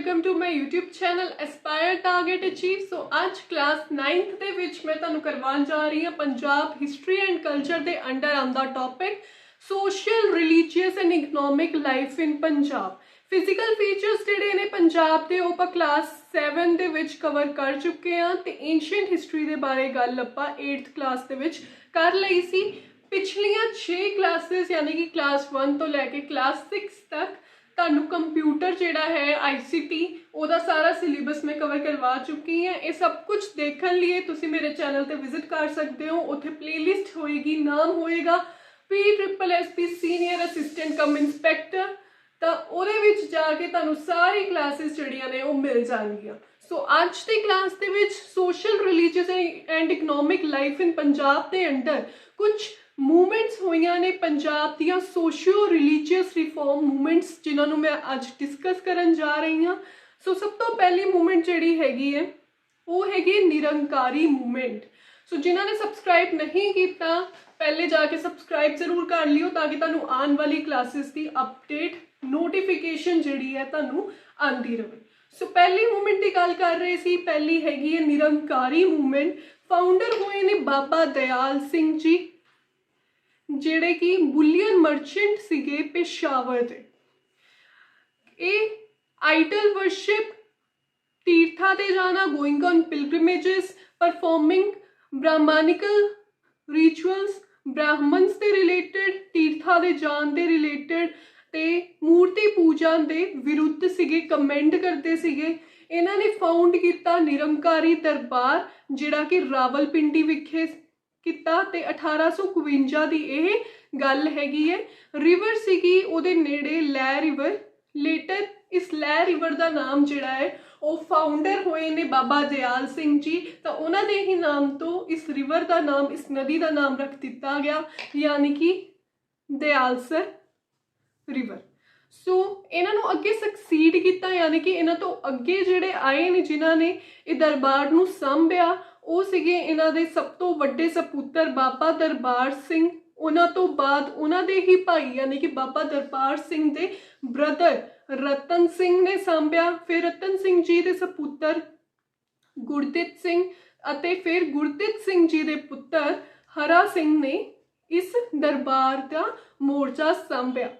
Welcome to my YouTube channel aspire target achieve. So आज class 9th ਦੇ ਵਿੱਚ मैं ਤੁਹਾਨੂੰ ਕਰਵਾਉਣ ਜਾ ਰਹੀ ਹਾਂ ਪੰਜਾਬ ਹਿਸਟਰੀ ਐਂਡ ਕਲਚਰ ਦੇ ਅੰਡਰ ਆਉਂਦਾ topic social religious and economic life in Punjab. Physical features ਜਿਹੜੇ ਨੇ ਪੰਜਾਬ ਦੇ ਉਹ ਆਪਾਂ ਕਲਾਸ 7 ਦੇ ਵਿੱਚ ਕਵਰ ਕਰ ਚੁੱਕੇ ਹਾਂ ਤੇ ਐਂਸ਼ੀਅੰਟ ਹਿਸਟਰੀ ਦੇ ਬਾਰੇ ਗੱਲ ਆਪਾਂ 8th ਕਲਾਸ ਦੇ ਵਿੱਚ ਕਰ ਲਈ ਸੀ। ਪਿਛਲੀਆਂ 6 ਕਲਾਸਿਸ यानी कि क्लास 1 ਤੋਂ ਲੈ ਕੇ क्लास 6 तक ਤੁਹਾਨੂੰ ਕੰਪਿਊਟਰ ਜਿਹੜਾ ਹੈ ICT ਉਹਦਾ ਸਾਰਾ ਸਿਲੇਬਸ ਮੈਂ ਕਵਰ ਕਰਵਾ ਚੁੱਕੀ ਹਾਂ। ਇਹ ਸਭ ਕੁਝ ਦੇਖਣ ਲਈ ਤੁਸੀਂ ਮੇਰੇ ਚੈਨਲ ਤੇ ਵਿਜ਼ਿਟ ਕਰ ਸਕਦੇ ਹੋ। ਉੱਥੇ ਪਲੇਲਿਸਟ ਹੋਏਗੀ, ਨਾਮ ਹੋਏਗਾ PSSP ਸੀਨੀਅਰ ਅਸਿਸਟੈਂਟ ਕਮ ਇੰਸਪੈਕਟਰ, ਤਾਂ ਉਹਦੇ ਵਿੱਚ ਜਾ ਕੇ ਤੁਹਾਨੂੰ ਸਾਰੀ ਕਲਾਸਿਸ ਜਿਹੜੀਆਂ ਨੇ ਉਹ ਮਿਲ ਜਾਣਗੀਆਂ। ਸੋ ਅੱਜ ਦੀ ਕਲਾਸ ਦੇ ਵਿੱਚ social religious and economic life in Punjab ਦੇ ਅੰਡਰ ਕੁਝ मूवमेंट्स होईयां ने पंजाब दियां सोशियो रिलीजियस रिफॉर्म मूवमेंट्स जिन्होंने मैं अज डिस्कस करन जा रही हाँ। सो सब तो पहली मूवमेंट जिहड़ी हैगी है वो हैगी निरंकारी मूवमेंट। सो जिन्होंने सबसक्राइब नहीं किया पहले जाके सबसक्राइब जरूर कर लियो ताकि तुहानू आने वाली क्लासेस की अपडेट नोटिफिकेशन जिहड़ी है तुहानू आंदी रहे। सो पहली मूवमेंट की गल कर रहे सी, पहली हैगी है निरंकारी मूवमेंट। फाउंडर हुए ने बाबा दयाल सिंह जी ਜਿਹੜੇ कि बुलियन मर्चेंट सीगे पेशावर दे। आइडल वर्शिप, तीर्था ते जाना, going on pilgrimages, performing Brahmanical rituals, Brahmans दे रिलेटेड, तीर्था दे जान दे रिलेटेड ते मूर्ति पूजा दे विरुद्ध सीगे, कमेंट करते सीगे। इन्हां ने फाउंड किया निरंकारी दरबार जिहड़ा कि रावलपिंडी विखे किता ते 1852 दी यह गल हैगी है। रिवर सीगी उहदे नेड़े लैह रिवर। लेटर इस लैह रिवर का नाम जिहड़ा है वो फाउंडर होए ने बाबा दयाल सिंह जी, तो उन्हां दे ही नाम तो इस रिवर का नाम, इस नदी का नाम रख दिता गया यानी कि दयालसर रिवर। सो इन्हां नूं अगे सक्सीड किया यानी कि इन्हां तो अगे जिहड़े आए ने जिन्हां ने इह दरबार नूं संभिया ਉਹ ਸੀਗੇ ਇਹਨਾਂ ਦੇ ਸਭ ਤੋਂ ਵੱਡੇ ਸਪੁੱਤਰ ਬਾਬਾ ਦਰਬਾਰ ਸਿੰਘ। ਉਹਨਾਂ ਤੋਂ ਬਾਅਦ ਉਹਨਾਂ ਦੇ ਹੀ ਭਾਈ ਯਾਨੀ ਕਿ ਬਾਬਾ ਦਰਬਾਰ ਸਿੰਘ ਦੇ ਬ੍ਰਦਰ ਰਤਨ ਸਿੰਘ ਨੇ ਸੰਭਿਆ। ਫਿਰ ਰਤਨ ਸਿੰਘ ਜੀ ਦੇ ਸਪੁੱਤਰ ਗੁਰਦਿੱਤ ਸਿੰਘ ਅਤੇ ਫਿਰ ਗੁਰਦਿੱਤ ਸਿੰਘ ਜੀ ਦੇ ਪੁੱਤਰ ਹਰਾ ਸਿੰਘ ਨੇ ਇਸ ਦਰਬਾਰ ਦਾ ਮੋਰਚਾ ਸੰਭਿਆ।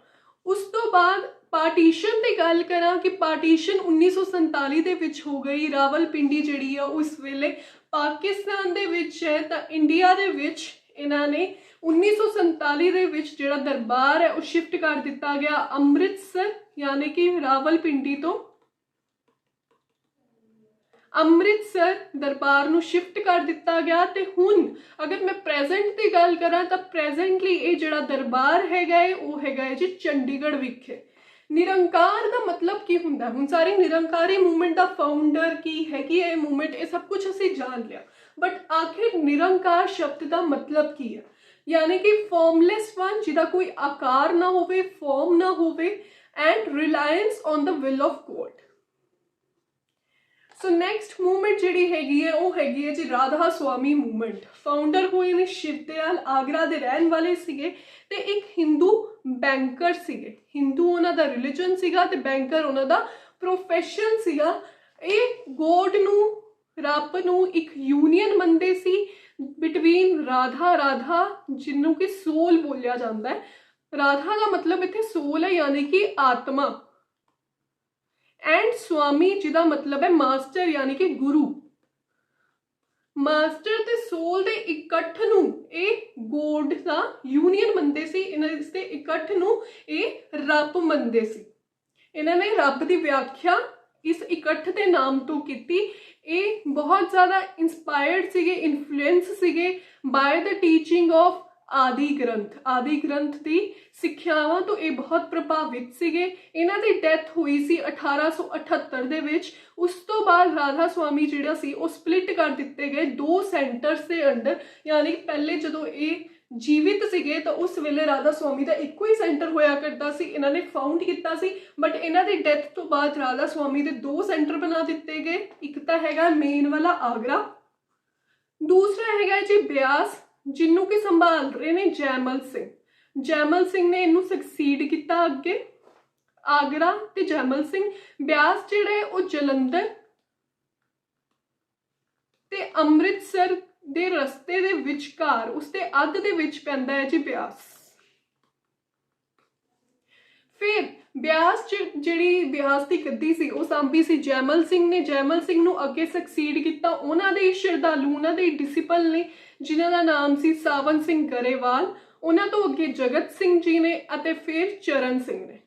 ਉਸ ਤੋਂ ਬਾਅਦ ਪਾਰਟੀਸ਼ਨ ਦੀ ਗੱਲ ਕਰਾਂ ਕਿ ਪਾਰਟੀਸ਼ਨ 1947 ਦੇ ਵਿੱਚ ਹੋ ਗਈ। ਰਾਵਲਪਿੰਡੀ ਜਿਹੜੀ ਆ ਉਸ ਵੇਲੇ ਪਾਕਿਸਤਾਨ ਦੇ ਵਿੱਚ ਹੈ, ਤਾਂ ਇੰਡੀਆ ਦੇ ਵਿੱਚ ਇਹਨਾਂ ਨੇ 1947 ਦੇ ਵਿੱਚ ਜਿਹੜਾ ਦਰਬਾਰ ਹੈ ਉਹ ਸ਼ਿਫਟ ਕਰ ਦਿੱਤਾ ਗਿਆ ਅੰਮ੍ਰਿਤਸਰ, यानी कि रावलपिंडी तो ਅੰਮ੍ਰਿਤਸਰ ਦਰਬਾਰ ਨੂੰ ਸ਼ਿਫਟ ਕਰ ਦਿੱਤਾ ਗਿਆ। ਤੇ ਹੁਣ ਅਗਰ ਮੈਂ ਪ੍ਰੈਜ਼ੈਂਟ ਦੀ ਗੱਲ ਕਰਾਂ ਤਾਂ ਪ੍ਰੈਜ਼ੈਂਟਲੀ ਇਹ ਜਿਹੜਾ ਦਰਬਾਰ ਹੈਗਾ ਹੈ ਉਹ ਹੈਗਾ ਹੈ ਜੀ ਚੰਡੀਗੜ੍ਹ ਵਿਖੇ। ਨਿਰੰਕਾਰ ਦਾ ਮਤਲਬ ਕੀ ਹੁੰਦਾ? ਹੁਣ ਸਾਰੀ ਨਿਰੰਕਾਰੀ ਮੂਵਮੈਂਟ ਦਾ ਫਾਊਂਡਰ ਕੀ ਹੈਗੀ ਹੈ ਮੂਵਮੈਂਟ, ਇਹ ਸਭ ਕੁਝ ਅਸੀਂ ਜਾਣ ਲਿਆ, ਬਟ ਆਖਿਰ ਨਿਰੰਕਾਰ ਸ਼ਬਦ ਦਾ ਮਤਲਬ ਕੀ ਹੈ? यानी कि फॉर्मलैस वन, जिहदा कोई आकार ना होवे, फॉर्म ना होवे, and reliance on the will of God. So next movement जिहड़ी हैगी है वो हैगी है जी राधा स्वामी मूवमेंट। फाउंडर हुए ने शिव दयाल, आगरा दे रहन वाले सीगे ते एक हिंदू बैंकर सीगे। हिंदू उन्हां दा रिलीजन सीगा ते बैंकर उन्हां दा प्रोफैशन सीगा। ਇਹ ਗੋਡ ਨੂੰ, ਰੱਬ ਨੂੰ ਇੱਕ यूनियन ਮੰਨਦੇ ਸੀ बिटवीन राधा जिन्हों की सोल बोलिया जाता है। राधा का मतलब इत्थे सोल है यानी कि आत्मा, एंड स्वामी जिहदा मतलब है मास्टर यानी कि गुरु। मास्टर ते सोल दे इकट्ठ नूं ਇਹ गॉड दा यूनियन ਮੰਨਦੇ ਸੀ। ਇਹਨਾਂ ਦੇ ਇਕੱਠ ਨੂੰ ਇਹ ਰੱਬ ਮੰਨਦੇ ਸੀ। ਇਹਨਾਂ ਨੇ ਰੱਬ ਦੀ ਵਿਆਖਿਆ इस इकट्ठ के नाम तो की। ये बहुत ज़्यादा इंस्पायर्ड सीगे, इन्फ्लुएंस सीगे बाय द टीचिंग ऑफ आदि ग्रंथ। आदि ग्रंथ की सिक्ख्यावां तो ये बहुत प्रभावित सीगे। इन्हां दी डेथ हुई सी 1878 दे विच। उस तो बाद राधा स्वामी जिहड़ा सी वो स्प्लिट कर दिते गए दो सेंटर्स के अंडर, यानी पहले जदों ये जीवित सीगे तो उस वेले राधा स्वामी का एको ही सेंटर होया करता सी, इन्होंने फाउंड किया सी। बट इन्हां दी डेथ तो बाद राधा स्वामी के दो सेंटर बना दिते गए। एक तो हैगा मेन वाला आगरा, दूसरा हैगा जी ब्यास जिन्हों कि संभाल रहे ने जैमल सिंह। जैमल सिंह ने इनू सक्सीड किया अगे ਆਗਰਾ ਤੇ ਜੈਮਲ ਸਿੰਘ। ਬਿਆਸ ਜਿਹੜਾ ਹੈ ਉਹ ਜਲੰਧਰ ਤੇ ਅੰਮ੍ਰਿਤਸਰ ਦੇ ਰਸਤੇ ਦੇ ਵਿਚਕਾਰ ਉਸਦੇ ਅੱਧ ਦੇ ਵਿੱਚ ਪੈਂਦਾ ਹੈ ਜੀ ਬਿਆਸ। ਫਿਰ ਬਿਆਸ ਜਿਹੜੀ ਬਿਆਸ ਦੀ ਗੱਦੀ ਸੀ ਉਹ ਸਾਂਭੀ ਸੀ ਜੈਮਲ ਸਿੰਘ ਨੇ। ਜੈਮਲ ਸਿੰਘ ਨੂੰ ਅੱਗੇ ਸਕਸੀਡ ਕੀਤਾ ਉਹਨਾਂ ਦੇ ਸ਼ਰਧਾਲੂ, ਉਹਨਾਂ ਦੇ ਡਿਸਿਪਲ ਨੇ ਜਿਨ੍ਹਾਂ ਦਾ ਨਾਮ ਸੀ ਸਾਵਨ ਸਿੰਘ ਗਰੇਵਾਲ। ਉਹਨਾਂ ਤੋਂ ਅੱਗੇ ਜਗਤ ਸਿੰਘ ਜੀ ਨੇ ਅਤੇ ਫਿਰ ਚਰਨ ਸਿੰਘ ਨੇ।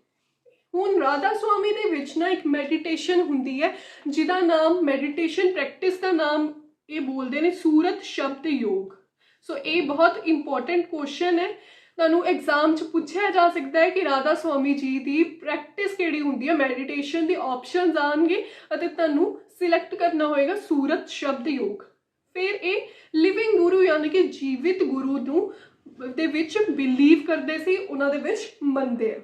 ਹੁਣ ਰਾਧਾ ਸੁਆਮੀ ਦੇ ਵਿੱਚ ਨਾ ਇੱਕ ਮੈਡੀਟੇਸ਼ਨ ਹੁੰਦੀ ਹੈ ਜਿਹਦਾ ਨਾਮ, ਮੈਡੀਟੇਸ਼ਨ ਪ੍ਰੈਕਟਿਸ ਦਾ ਨਾਮ ਇਹ ਬੋਲਦੇ ਨੇ ਸੂਰਤ ਸ਼ਬਦ ਯੋਗ। ਸੋ ਇਹ ਬਹੁਤ ਇੰਪੋਰਟੈਂਟ ਕੁਐਸਚਨ ਹੈ, ਤੁਹਾਨੂੰ ਐਗਜ਼ਾਮ 'ਚ ਪੁੱਛਿਆ ਜਾ ਸਕਦਾ ਹੈ ਕਿ ਰਾਧਾ ਸੁਆਮੀ ਜੀ ਦੀ ਪ੍ਰੈਕਟਿਸ ਕਿਹੜੀ ਹੁੰਦੀ ਹੈ। ਮੈਡੀਟੇਸ਼ਨ ਦੇ ਆਪਸ਼ਨਸ ਆਉਣਗੇ ਅਤੇ ਤੁਹਾਨੂੰ ਸਿਲੈਕਟ ਕਰਨਾ ਹੋਏਗਾ ਸੂਰਤ ਸ਼ਬਦ ਯੋਗ। ਫਿਰ ਇਹ ਲਿਵਿੰਗ ਗੁਰੂ ਯਾਨੀ ਕਿ ਜੀਵਿਤ ਗੁਰੂ ਨੂੰ ਦੇ ਵਿੱਚ ਬਿਲੀਵ ਕਰਦੇ ਸੀ, ਉਹਨਾਂ ਦੇ ਵਿੱਚ ਮੰਨਦੇ ਆ।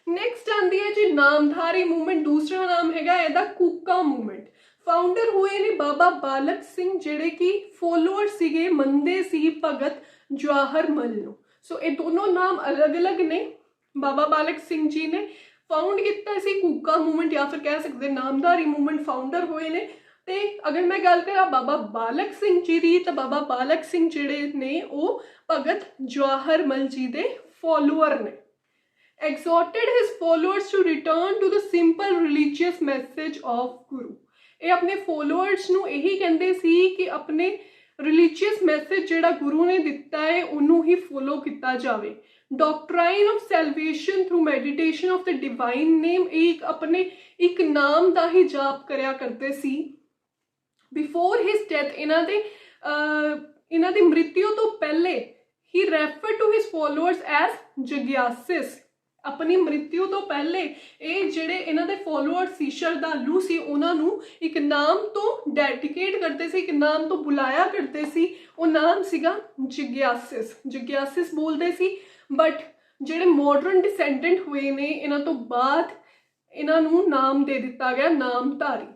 ਨੈਕਸਟ ਆਉਂਦੀ ਹੈ ਜੀ ਨਾਮਧਾਰੀ ਮੂਵਮੈਂਟ। ਦੂਸਰਾ ਨਾਮ ਹੈਗਾ ਇਹਦਾ ਕੂਕਾ ਮੂਵਮੈਂਟ। ਫਾਊਂਡਰ ਹੋਏ ਨੇ ਬਾਬਾ ਬਾਲਕ ਸਿੰਘ ਜਿਹੜੇ ਕਿ ਫੋਲੋਅਰ ਸੀਗੇ, ਮੰਨਦੇ ਸੀ ਭਗਤ ਜਵਾਹਰ ਮਲ ਨੂੰ। ਸੋ ਇਹ ਦੋਨੋਂ ਨਾਮ ਅਲੱਗ-ਅਲੱਗ ਨੇ। ਬਾਬਾ ਬਾਲਕ ਸਿੰਘ ਜੀ ਨੇ ਫਾਊਂਡ ਕੀਤਾ ਸੀ ਕੂਕਾ ਮੂਵਮੈਂਟ ਜਾਂ ਫਿਰ ਕਹਿ ਸਕਦੇ ਨਾਮਧਾਰੀ ਮੂਵਮੈਂਟ, ਫਾਊਂਡਰ ਹੋਏ ਨੇ। ਤੇ ਅਗਰ ਮੈਂ ਗੱਲ ਕਰਾਂ ਬਾਬਾ ਬਾਲਕ ਸਿੰਘ ਜੀ ਦੀ ਤਾਂ ਬਾਬਾ ਬਾਲਕ ਸਿੰਘ ਜਿਹੜੇ ਨੇ ਉਹ ਭਗਤ ਜਵਾਹਰ ਮਲ ਜੀ ਦੇ ਫੋਲੋਅਰ ਨੇ। exhorted his followers to return to the simple religious message of Guru। ਇਹ ਆਪਣੇ ਫੋਲੋਅਰਸ ਨੂੰ ਇਹੀ ਕਹਿੰਦੇ ਸੀ ਕਿ ਆਪਣੇ ਰਿਲੀਜੀਅਸ ਮੈਸੇਜ ਜਿਹੜਾ ਗੁਰੂ ਨੇ ਦਿੱਤਾ ਹੈ ਉਹਨੂੰ ਹੀ ਫੋਲੋ ਕੀਤਾ ਜਾਵੇ। Doctrine of salvation through meditation of the divine name, ਇਹ ਆਪਣੇ ਇੱਕ ਨਾਮ ਦਾ ਹੀ ਜਾਪ ਕਰਿਆ ਕਰਦੇ ਸੀ। ਬਿਫੋਰ ਹਿਸ ਡੈਥ, ਇਹਨਾਂ ਦੀ ਮ੍ਰਿਤਿੂ ਤੋਂ ਪਹਿਲੇ ਹੀ refer to his followers as ਜਗਿਆਸਿਸ। ਆਪਣੀ ਮ੍ਰਿਤਿੂ ਤੋਂ ਪਹਿਲੇ ਇਹ ਜਿਹੜੇ ਇਹਨਾਂ ਦੇ ਫੋਲੋਅਰ ਸੀ, ਸ਼ਰਧਾਲੂ ਸੀ, ਉਹਨਾਂ ਨੂੰ ਇੱਕ ਨਾਮ ਤੋਂ ਡੈਡੀਕੇਟ ਕਰਦੇ ਸੀ, ਇੱਕ ਨਾਮ ਤੋਂ ਬੁਲਾਇਆ ਕਰਦੇ ਸੀ। ਉਹ ਨਾਮ ਸੀਗਾ ਜਗਿਆਸਿਸ। ਜਗਿਆਸਿਸ ਬੋਲਦੇ ਸੀ। ਬਟ ਜਿਹੜੇ ਮਾਡਰਨ ਡਿਸੈਂਡੈਂਟ ਹੋਏ ਨੇ ਇਹਨਾਂ ਤੋਂ ਬਾਅਦ ਇਹਨਾਂ ਨੂੰ ਨਾਮ ਦੇ ਦਿੱਤਾ ਗਿਆ ਨਾਮਧਾਰੀ।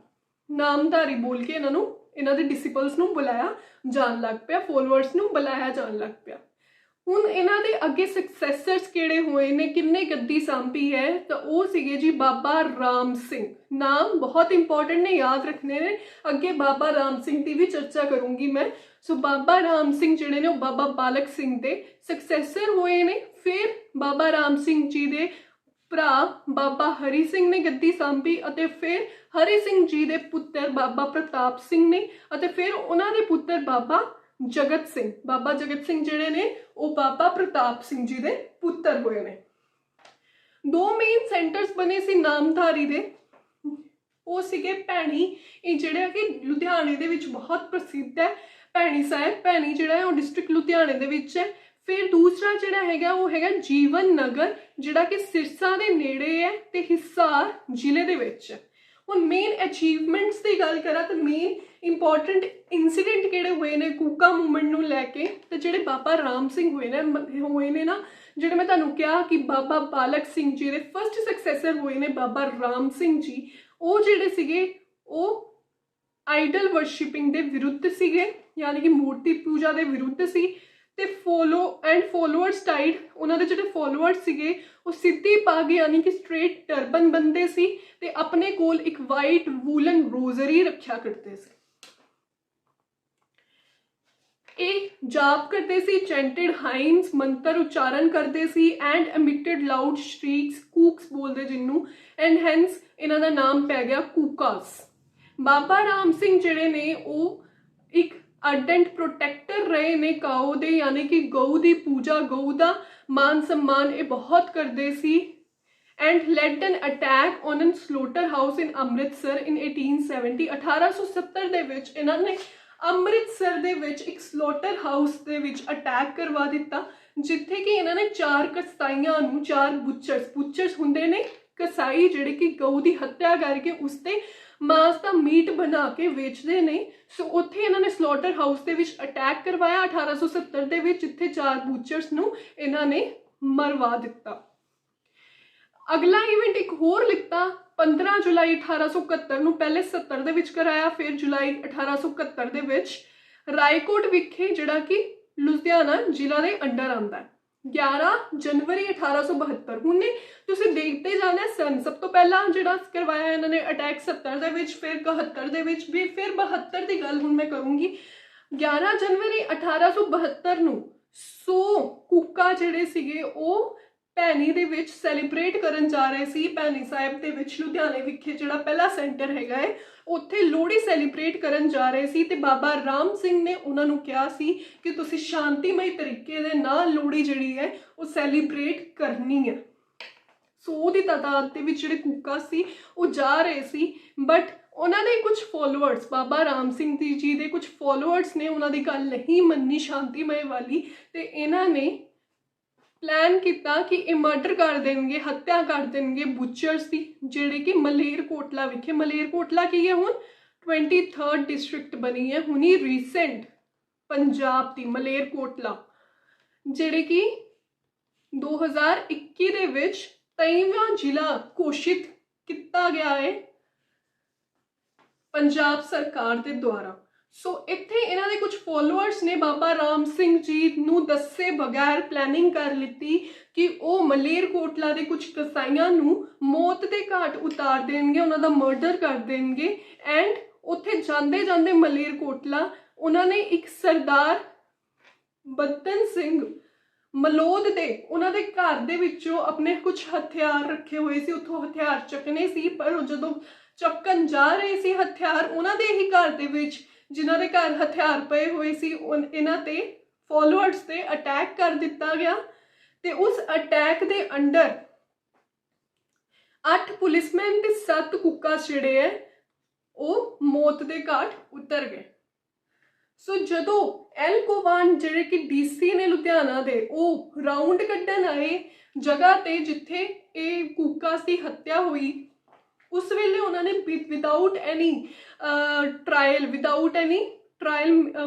ਨਾਮਧਾਰੀ ਬੋਲ ਕੇ ਇਹਨਾਂ ਦੇ ਡਿਸਿਪਲਸ ਨੂੰ ਬੁਲਾਇਆ ਜਾਣ ਲੱਗ ਪਿਆ, ਫੋਲੋਅਰਸ ਨੂੰ ਬੁਲਾਇਆ ਜਾਣ ਲੱਗ ਪਿਆ। ਹੁਣ ਇਹਨਾਂ ਦੇ ਅੱਗੇ ਸਕਸੈਸਰਸ ਕਿਹੜੇ ਹੋਏ ਨੇ, ਕਿੰਨੇ ਗੱਦੀ ਸਾਂਭੀ ਹੈ, ਤਾਂ ਉਹ ਸੀਗੇ ਜੀ ਬਾਬਾ ਰਾਮ ਸਿੰਘ। ਨਾਮ ਬਹੁਤ ਇੰਪੋਰਟੈਂਟ ਨੇ, ਯਾਦ ਰੱਖਣੇ ਨੇ। ਅੱਗੇ ਬਾਬਾ ਰਾਮ ਸਿੰਘ ਦੀ ਵੀ ਚਰਚਾ ਕਰੂੰਗੀ ਮੈਂ। ਸੋ ਬਾਬਾ ਰਾਮ ਸਿੰਘ ਜਿਹੜੇ ਨੇ ਉਹ ਬਾਬਾ ਬਾਲਕ ਸਿੰਘ ਦੇ ਸਕਸੈਸਰ ਹੋਏ ਨੇ। ਫਿਰ ਬਾਬਾ ਰਾਮ ਸਿੰਘ ਜੀ ਦੇ ਭਰਾ ਬਾਬਾ ਹਰੀ ਸਿੰਘ ਨੇ ਗੱਦੀ ਸਾਂਭੀ ਅਤੇ ਫਿਰ ਹਰੀ ਸਿੰਘ ਜੀ ਦੇ ਪੁੱਤਰ ਬਾਬਾ ਪ੍ਰਤਾਪ ਸਿੰਘ ਨੇ ਅਤੇ ਫਿਰ ਉਹਨਾਂ ਦੇ ਪੁੱਤਰ ਬਾਬਾ ਜਗਤ ਸਿੰਘ। ਬਾਬਾ ਜਗਤ ਸਿੰਘ ਜਿਹੜੇ ਨੇ ਉਹ ਬਾਬਾ ਪ੍ਰਤਾਪ ਸਿੰਘ ਜੀ ਦੇ ਪੁੱਤਰ ਹੋਏ ਨੇ। ਦੋ ਮੇਨ ਸੈਂਟਰਸ ਬਣੇ ਸੀ ਨਾਮਧਾਰੀ ਦੇ, ਉਹ ਸੀਗੇ ਭੈਣੀ, ਇਹ ਜਿਹੜਾ ਕਿ ਲੁਧਿਆਣੇ ਦੇ ਵਿੱਚ ਬਹੁਤ ਪ੍ਰਸਿੱਧ ਹੈ। ਭੈਣੀ ਸਾਹਿਬ, ਭੈਣੀ ਜਿਹੜਾ ਹੈ ਉਹ ਡਿਸਟ੍ਰਿਕਟ ਲੁਧਿਆਣੇ ਦੇ ਵਿੱਚ ਹੈ। ਫਿਰ ਦੂਸਰਾ ਜਿਹੜਾ ਹੈਗਾ ਉਹ ਹੈਗਾ ਜੀਵਨ ਨਗਰ ਜਿਹੜਾ ਕਿ ਸਿਰਸਾ ਦੇ ਨੇੜੇ ਹੈ ਤੇ ਹਿਸਾਰ ਜ਼ਿਲ੍ਹੇ ਦੇ ਵਿੱਚ ਹੈ। ਹੁਣ ਮੇਨ ਅਚੀਵਮੈਂਟਸ ਦੀ ਗੱਲ ਕਰਾਂ ਤਾਂ ਮੇਨ ਇੰਪੋਰਟੈਂਟ ਇਨਸੀਡੈਂਟ ਕਿਹੜੇ ਹੋਏ ਨੇ ਕੂਕਾ ਮੂਵਮੈਂਟ ਨੂੰ ਲੈ ਕੇ, ਤੇ ਜਿਹੜੇ ਬਾਬਾ ਰਾਮ ਸਿੰਘ ਹੋਏ ਨੇ ਨਾ, ਜਿਹੜੇ ਮੈਂ ਤੁਹਾਨੂੰ ਕਿਹਾ ਕਿ ਬਾਬਾ ਬਾਲਕ ਸਿੰਘ ਜੀ ਦੇ ਫਸਟ ਸਕਸੈਸਰ ਹੋਏ ਨੇ ਬਾਬਾ ਰਾਮ ਸਿੰਘ ਜੀ, ਉਹ ਜਿਹੜੇ ਸੀਗੇ ਉਹ ਆਈਡਲ ਵਰਸ਼ਿਪਿੰਗ ਦੇ ਵਿਰੁੱਧ ਸੀਗੇ, ਯਾਨੀ ਕਿ ਮੂਰਤੀ ਪੂਜਾ ਦੇ ਵਿਰੁੱਧ ਸੀ। ਤੇ ਫੋਲੋਅਰਸ ਡਾਈਡ, ਉਹਨਾਂ ਦੇ ਜਿਹੜੇ ਫੋਲੋਅਰਸ ਸੀਗੇ ਉਹ ਸਿੱਧੀ ਪੱਗ ਯਾਨੀ ਕਿ ਸਟ੍ਰੇਟ ਟਰਬਨ ਬੰਨਦੇ ਸੀ ਤੇ ਆਪਣੇ ਕੋਲ ਇੱਕ ਵਾਈਟ ਵੂਲਨ ਰੋਜ਼ਰੀ ਰੱਖਿਆ ਕਰਦੇ ਸੀ। ਇਹ ਜਾਪ ਕਰਦੇ ਸੀ, ਚੈਂਟਡ ਹਾਈਮਸ ਮੰਤਰ ਉਚਾਰਨ ਕਰਦੇ ਸੀ ਐਂਡ ਐਮਿਟਡ ਲਾਊਡ ਸ਼ਰੀਕਸ, ਕੂਕਸ ਬੋਲਦੇ ਜਿਹਨੂੰ, ਐਂਡ ਹੈਂਸ ਇਹਨਾਂ ਦਾ ਨਾਮ ਪੈ ਗਿਆ ਕੂਕਾਸ। ਬਾਬਾ ਰਾਮ ਸਿੰਘ ਜਿਹੜੇ ਨੇ ਉਹ ਇੱਕ ਅਰਡੈਂਟ ਪ੍ਰੋਟੈਕਟਰ ਰਹੇ ਨੇ ਕਾਓ ਦੇ, ਯਾਨੀ ਕਿ ਗਊ ਦੀ ਪੂਜਾ, ਗਊ ਦਾ ਮਾਨ ਸਨਮਾਨ ਇਹ ਬਹੁਤ ਕਰਦੇ ਸੀ। And led an attack on an slaughter house in Amritsar in 1870। 1870 ਦੇ ਵਿੱਚ ਇਹਨਾਂ ਨੇ ਅੰਮ੍ਰਿਤਸਰ ਦੇ ਵਿੱਚ ਇੱਕ ਸਲੋਟਰ ਹਾਊਸ ਦੇ ਵਿੱਚ ਅਟੈਕ ਕਰਵਾ ਦਿੱਤਾ, ਜਿੱਥੇ ਕਿ ਇਹਨਾਂ ਨੇ 4 ਕਸਾਈਆਂ ਨੂੰ, 4 ਬੁੱਚਰਸ ਹੁੰਦੇ ਨੇ ਕਸਾਈ ਜਿਹੜੇ ਕਿ ਗਊ ਦੀ ਹੱਤਿਆ ਕਰਕੇ ਉਸ ਤੇ ਮਾਂਸ ਦਾ ਮੀਟ ਬਣਾ ਕੇ ਵੇਚਦੇ ਨੇ। ਸੋ ਉੱਥੇ ਇਹਨਾਂ ਨੇ ਸਲੋਟਰ ਹਾਊਸ ਦੇ ਵਿੱਚ ਅਟੈਕ ਕਰਵਾਇਆ 1870 ਦੇ ਵਿੱਚ, ਜਿੱਥੇ 4 ਬੂਚਰਸ ਨੂੰ ਇਹਨਾਂ ਨੇ ਮਰਵਾ ਦਿੱਤਾ। ਅਗਲਾ ਇਵੈਂਟ ਇੱਕ ਹੋਰ ਲਿਖਤਾ 15 ਜੁਲਾਈ 1871 ਨੂੰ, ਪਹਿਲੇ 70 ਦੇ ਵਿੱਚ ਕਰਾਇਆ, ਫਿਰ ਜੁਲਾਈ 1871 ਦੇ ਵਿੱਚ ਰਾਏਕੋਟ ਵਿਖੇ, ਜਿਹੜਾ ਕਿ ਲੁਧਿਆਣਾ ਜ਼ਿਲ੍ਹਾ ਦੇ ਅੰਡਰ ਆਉਂਦਾ ਹੈ। 11 जनवरी 1872। हुणे तुसीं देखते जाना सन। सब तो पहला जिहड़ा करवाया इन्होंने अटैक 70 दे विच, फिर 71 दे विच भी, फिर 72 की गल हुण मैं करूँगी। 11 जनवरी 1872 नूं 100 कूका जिहड़े सीगे ਉਹ ਭੈਣੀ ਦੇ ਵਿੱਚ ਸੈਲੀਬ੍ਰੇਟ ਕਰਨ ਜਾ ਰਹੇ ਸੀ। ਭੈਣੀ ਸਾਹਿਬ ਦੇ ਵਿੱਚ ਲੁਧਿਆਣੇ ਵਿਖੇ ਜਿਹੜਾ ਪਹਿਲਾ ਸੈਂਟਰ ਹੈਗਾ ਹੈ, ਉੱਥੇ ਲੋਹੜੀ ਸੈਲੀਬ੍ਰੇਟ ਕਰਨ ਜਾ ਰਹੇ ਸੀ ਤੇ ਬਾਬਾ ਰਾਮ ਸਿੰਘ ਨੇ ਉਹਨਾਂ ਨੂੰ ਕਿਹਾ ਸੀ ਕਿ ਤੁਸੀਂ ਸ਼ਾਂਤੀਮਈ ਤਰੀਕੇ ਦੇ ਨਾਲ ਲੋਹੜੀ ਜਿਹੜੀ ਹੈ ਉਹ ਸੈਲੀਬ੍ਰੇਟ ਕਰਨੀ ਹੈ। 100 ਦੀ ਤਾਦਾਦ ਦੇ ਵਿੱਚ ਜਿਹੜੇ ਕੂਕਾ ਸੀ ਉਹ ਜਾ ਰਹੇ ਸੀ, ਬਟ ਉਹਨਾਂ ਦੇ ਕੁਝ ਫੋਲੋਅਰਸ, ਬਾਬਾ ਰਾਮ ਸਿੰਘ ਜੀ ਦੇ ਕੁਝ ਫੋਲੋਅਰਸ ਨੇ ਉਹਨਾਂ ਦੀ ਗੱਲ ਨਹੀਂ ਮੰਨੀ ਸ਼ਾਂਤੀਮਈ ਵਾਲੀ, ਤੇ ਇਹਨਾਂ ਨੇ प्लान किया कि ये मर्डर कर देंगे, हत्या कर देंगे बुचर्स की, जेड़े कि मलेरकोटला विखे, मलेरकोटला की है हुण 23rd डिस्ट्रिक्ट बनी है हुणी रीसेंट पंजाब की मलेरकोटला, जेड़े कि 2021 दे विच 23वां जिला घोषित किया गया है पंजाब सरकार के द्वारा। सो इत्थे इन्हां दे कुछ फॉलोअर्स ने बाबा राम सिंह जी नूं दस्से बगैर प्लैनिंग कर लिती कि वो मलेरकोटला के कुछ कसाईयां नूं मौत के घाट उतार देंगे, उन्हां दा मर्डर कर देंगे। एंड उत्थे जांदे जांदे मलेरकोटला उन्होंने एक सरदार बदन सिंह मलोद दे उन्हां दे घर दे विचों अपने कुछ हथियार रखे हुए सी, उत्थों हथियार चकने सी, पर जदों चक्कन जा रहे सी हथियार उन्हां दे ही घर दे विच जिन्हां दे घर हथियार पे हुए सी इन्हां ते फॉलोअर्स ते अटैक कर दिता गया। ते उस अटैक दे अंडर 8 पुलिसमैन ते 7 कुक्का जिहड़े है वो मौत दे घाट उतर गए। सो जदों एलकोवान जिहड़े कि DC ने लुधियाना दे वो राउंड कड्ढन आए जगह ते जिथे ये कुक्का की हत्या हुई, उस वेले उन्होंने विदाउट एनी ट्रायल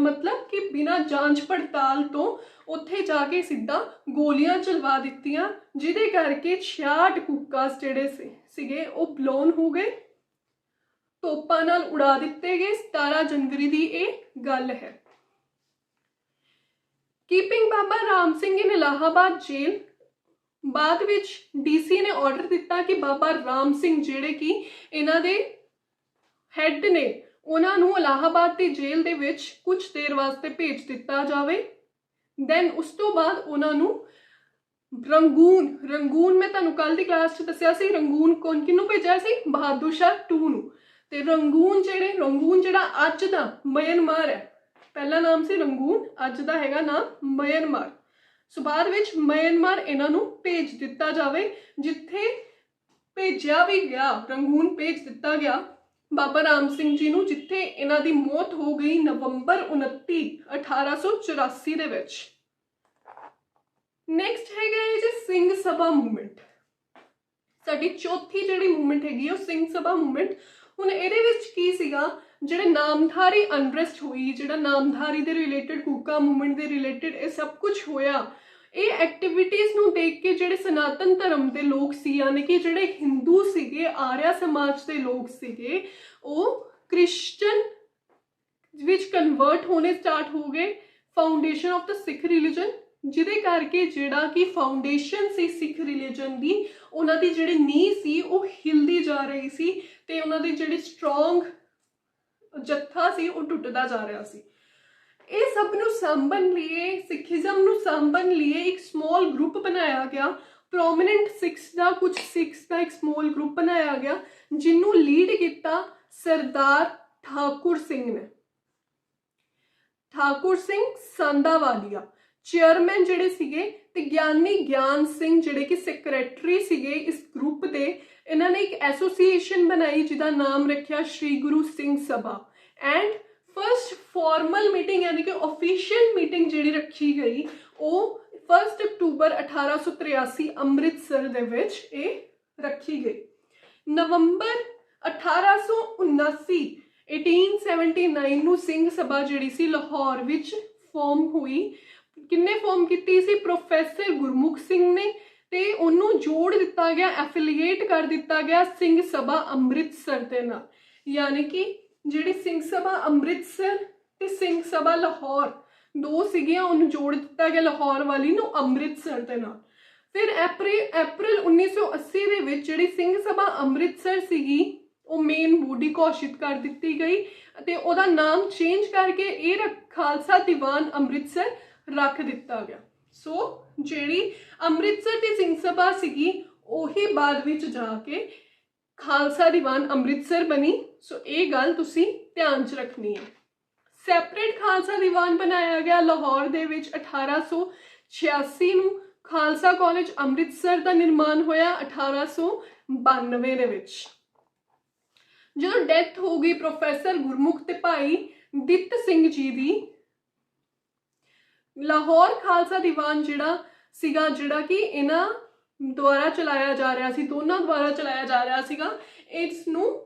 मतलब कि बिना जांच पड़ताल तो उत्थे जाके सीधा गोलियां चलवा दित्तियां, जिहदे करके 66 कुक्कास जिहड़े सीगे वो ब्लोन हो गए, तोपां नाल उड़ा दिते गए। 17 जनवरी की ये गल है। कीपिंग बाबा राम सिंह इन इलाहाबाद जेल, बाद विच DC ने ऑर्डर दिता कि बाबा राम सिंह जिहड़े कि इन्हां दे हैड ने उन्हां नूं इलाहाबाद की जेल दे विच कुछ देर वास्ते भेज दिता जावे। दैन उस तो बाद उन्हां नूं रंगून मैं तुहानूं कल दी क्लास च दस्सिया सी, रंगून कौन किनूं भेजिया सी, बहादुर शाह 2 नूं। ते रंगून जिहड़ा अज दा म्यांमार है, पहला नाम सी रंगून, अज दा हैगा नाम म्यांमार। सो बाद विच म्यांमार इन्हां नूं भेज दिता जावे, जिथे भेजिया भी गया, रंगून भेज दिता गया बाबा राम सिंह जी नूं, जिथे इन्हां दी मौत हो गई नवंबर 29 1884 दे विच। नैक्सट हैगा जी सिंह सभा मूवमेंट, साडी चौथी जिहड़ी मूवमेंट हैगी वो सिंह सभा मूवमेंट। हुण इहदे विच की सीगा, जिहड़े नामधारी अनरेस्ट हुई, जिहड़ा नामधारी दे रिलेटेड कूका मूवमेंट दे रिलेटेड ये सब कुछ होया, ये एक्टिविटीज़ नूं देख के जिहड़े सनातन धर्म के लोग सी, यानी कि जिहड़े हिंदू सीगे, आर्या समाज के लोग सीगे, वो क्रिश्चन विच कन्वर्ट होने स्टार्ट हो गए। Foundation of the Sikh religion, जिहदे करके जिहड़ा कि फाउंडेशन सी सिख रिलीजन की, उन्हां दी जिहड़ी नींह सी वो हिलदी जा रही सी, ते उन्हां दी जिहड़ी स्ट्रोंग जत्था सी वो टुटदा जा रहा सी। ये सब नूं सांभण लिए, सिखिज़म नूं सांभण लिए एक स्मॉल ग्रुप बनाया गया, प्रोमिनेंट सिक्स का, कुछ सिक्स का एक स्मॉल ग्रुप बनाया गया, जिन्हों लीड किया सरदार ठाकुर सिंह ने, ठाकुर सिंह सांदावालिया चेयरमैन जिहड़े सीगे, ते ज्ञानी ज्ञान सिंह जिहड़े कि सैक्रटरी सीगे इस ग्रुप दे। इन्हां ने एक एसोसीएशन बनाई जिहदा नाम रखिया Shri Guru Singh Sabha. And first formal meeting यानी कि ऑफिशियल मीटिंग जिहड़ी रखी गई वो 1 अक्टूबर 1883 अमृतसर दे विच ये रखी गई। नवंबर 1879 1879 नूं सिंह सभा जिहड़ी सी लाहौर विच फॉर्म हुई। किन्ने फॉर्म की सी? प्रोफैसर गुरमुख सिंह ने, ते उन्हों जोड़ दिता गया, एफिलीएट कर दिता गया सिंह सभा अमृतसर दे नाल। यानी कि जिहड़ी सिंह सभा अमृतसर ते सिंह सभा लाहौर ਦੋ ਸੀਗੀਆਂ ਉਹਨੂੰ ਜੋੜ ਦਿੱਤਾ ਗਿਆ ਲਾਹੌਰ ਵਾਲੀ ਨੂੰ ਅੰਮ੍ਰਿਤਸਰ ਦੇ ਨਾਲ। ਫਿਰ ਅਪ੍ਰੈਲ 1980 ਦੇ ਵਿੱਚ ਜਿਹੜੀ ਸਿੰਘ ਸਭਾ ਅੰਮ੍ਰਿਤਸਰ ਸੀਗੀ ਉਹ ਮੇਨ ਬੋਡੀ ਘੋਸ਼ਿਤ ਕਰ ਦਿੱਤੀ ਗਈ ਅਤੇ ਉਹਦਾ ਨਾਮ ਚੇਂਜ ਕਰਕੇ ਇਹ ਖਾਲਸਾ ਦੀਵਾਨ ਅੰਮ੍ਰਿਤਸਰ ਰੱਖ ਦਿੱਤਾ ਗਿਆ। ਸੋ ਜਿਹੜੀ ਅੰਮ੍ਰਿਤਸਰ ਦੀ ਸਿੰਘ ਸਭਾ ਸੀਗੀ ਉਹੀ ਬਾਅਦ ਵਿੱਚ ਜਾ ਕੇ ਖਾਲਸਾ ਦੀਵਾਨ ਅੰਮ੍ਰਿਤਸਰ ਬਣੀ। ਸੋ ਇਹ ਗੱਲ ਤੁਸੀਂ ਧਿਆਨ 'ਚ ਰੱਖਣੀ ਹੈ। ਸੈਪਰੇਟ ਖਾਲਸਾ ਦੀਵਾਨ ਬਣਾਇਆ ਗਿਆ ਲਾਹੌਰ ਦੇ ਵਿੱਚ 1886 ਨੂੰ। ਖਾਲਸਾ ਕਾਲਜ ਅੰਮ੍ਰਿਤਸਰ ਦਾ ਨਿਰਮਾਣ ਹੋਇਆ 1892 ਦੇ ਵਿੱਚ। ਜਦੋਂ ਡੈਥ ਹੋ ਗਈ ਪ੍ਰੋਫੈਸਰ ਗੁਰਮੁਖ ਤੇ ਭਾਈ ਦਿੱਤ ਸਿੰਘ ਜੀ ਦੀ, ਲਾਹੌਰ ਖਾਲਸਾ ਦੀਵਾਨ ਜਿਹੜਾ ਕਿ ਇਹਨਾਂ ਦੁਆਰਾ ਚਲਾਇਆ ਜਾ ਰਿਹਾ ਸੀ, ਦੋਨਾਂ ਦੁਆਰਾ ਚਲਾਇਆ ਜਾ ਰਿਹਾ ਸੀਗਾ, ਇਸ ਨੂੰ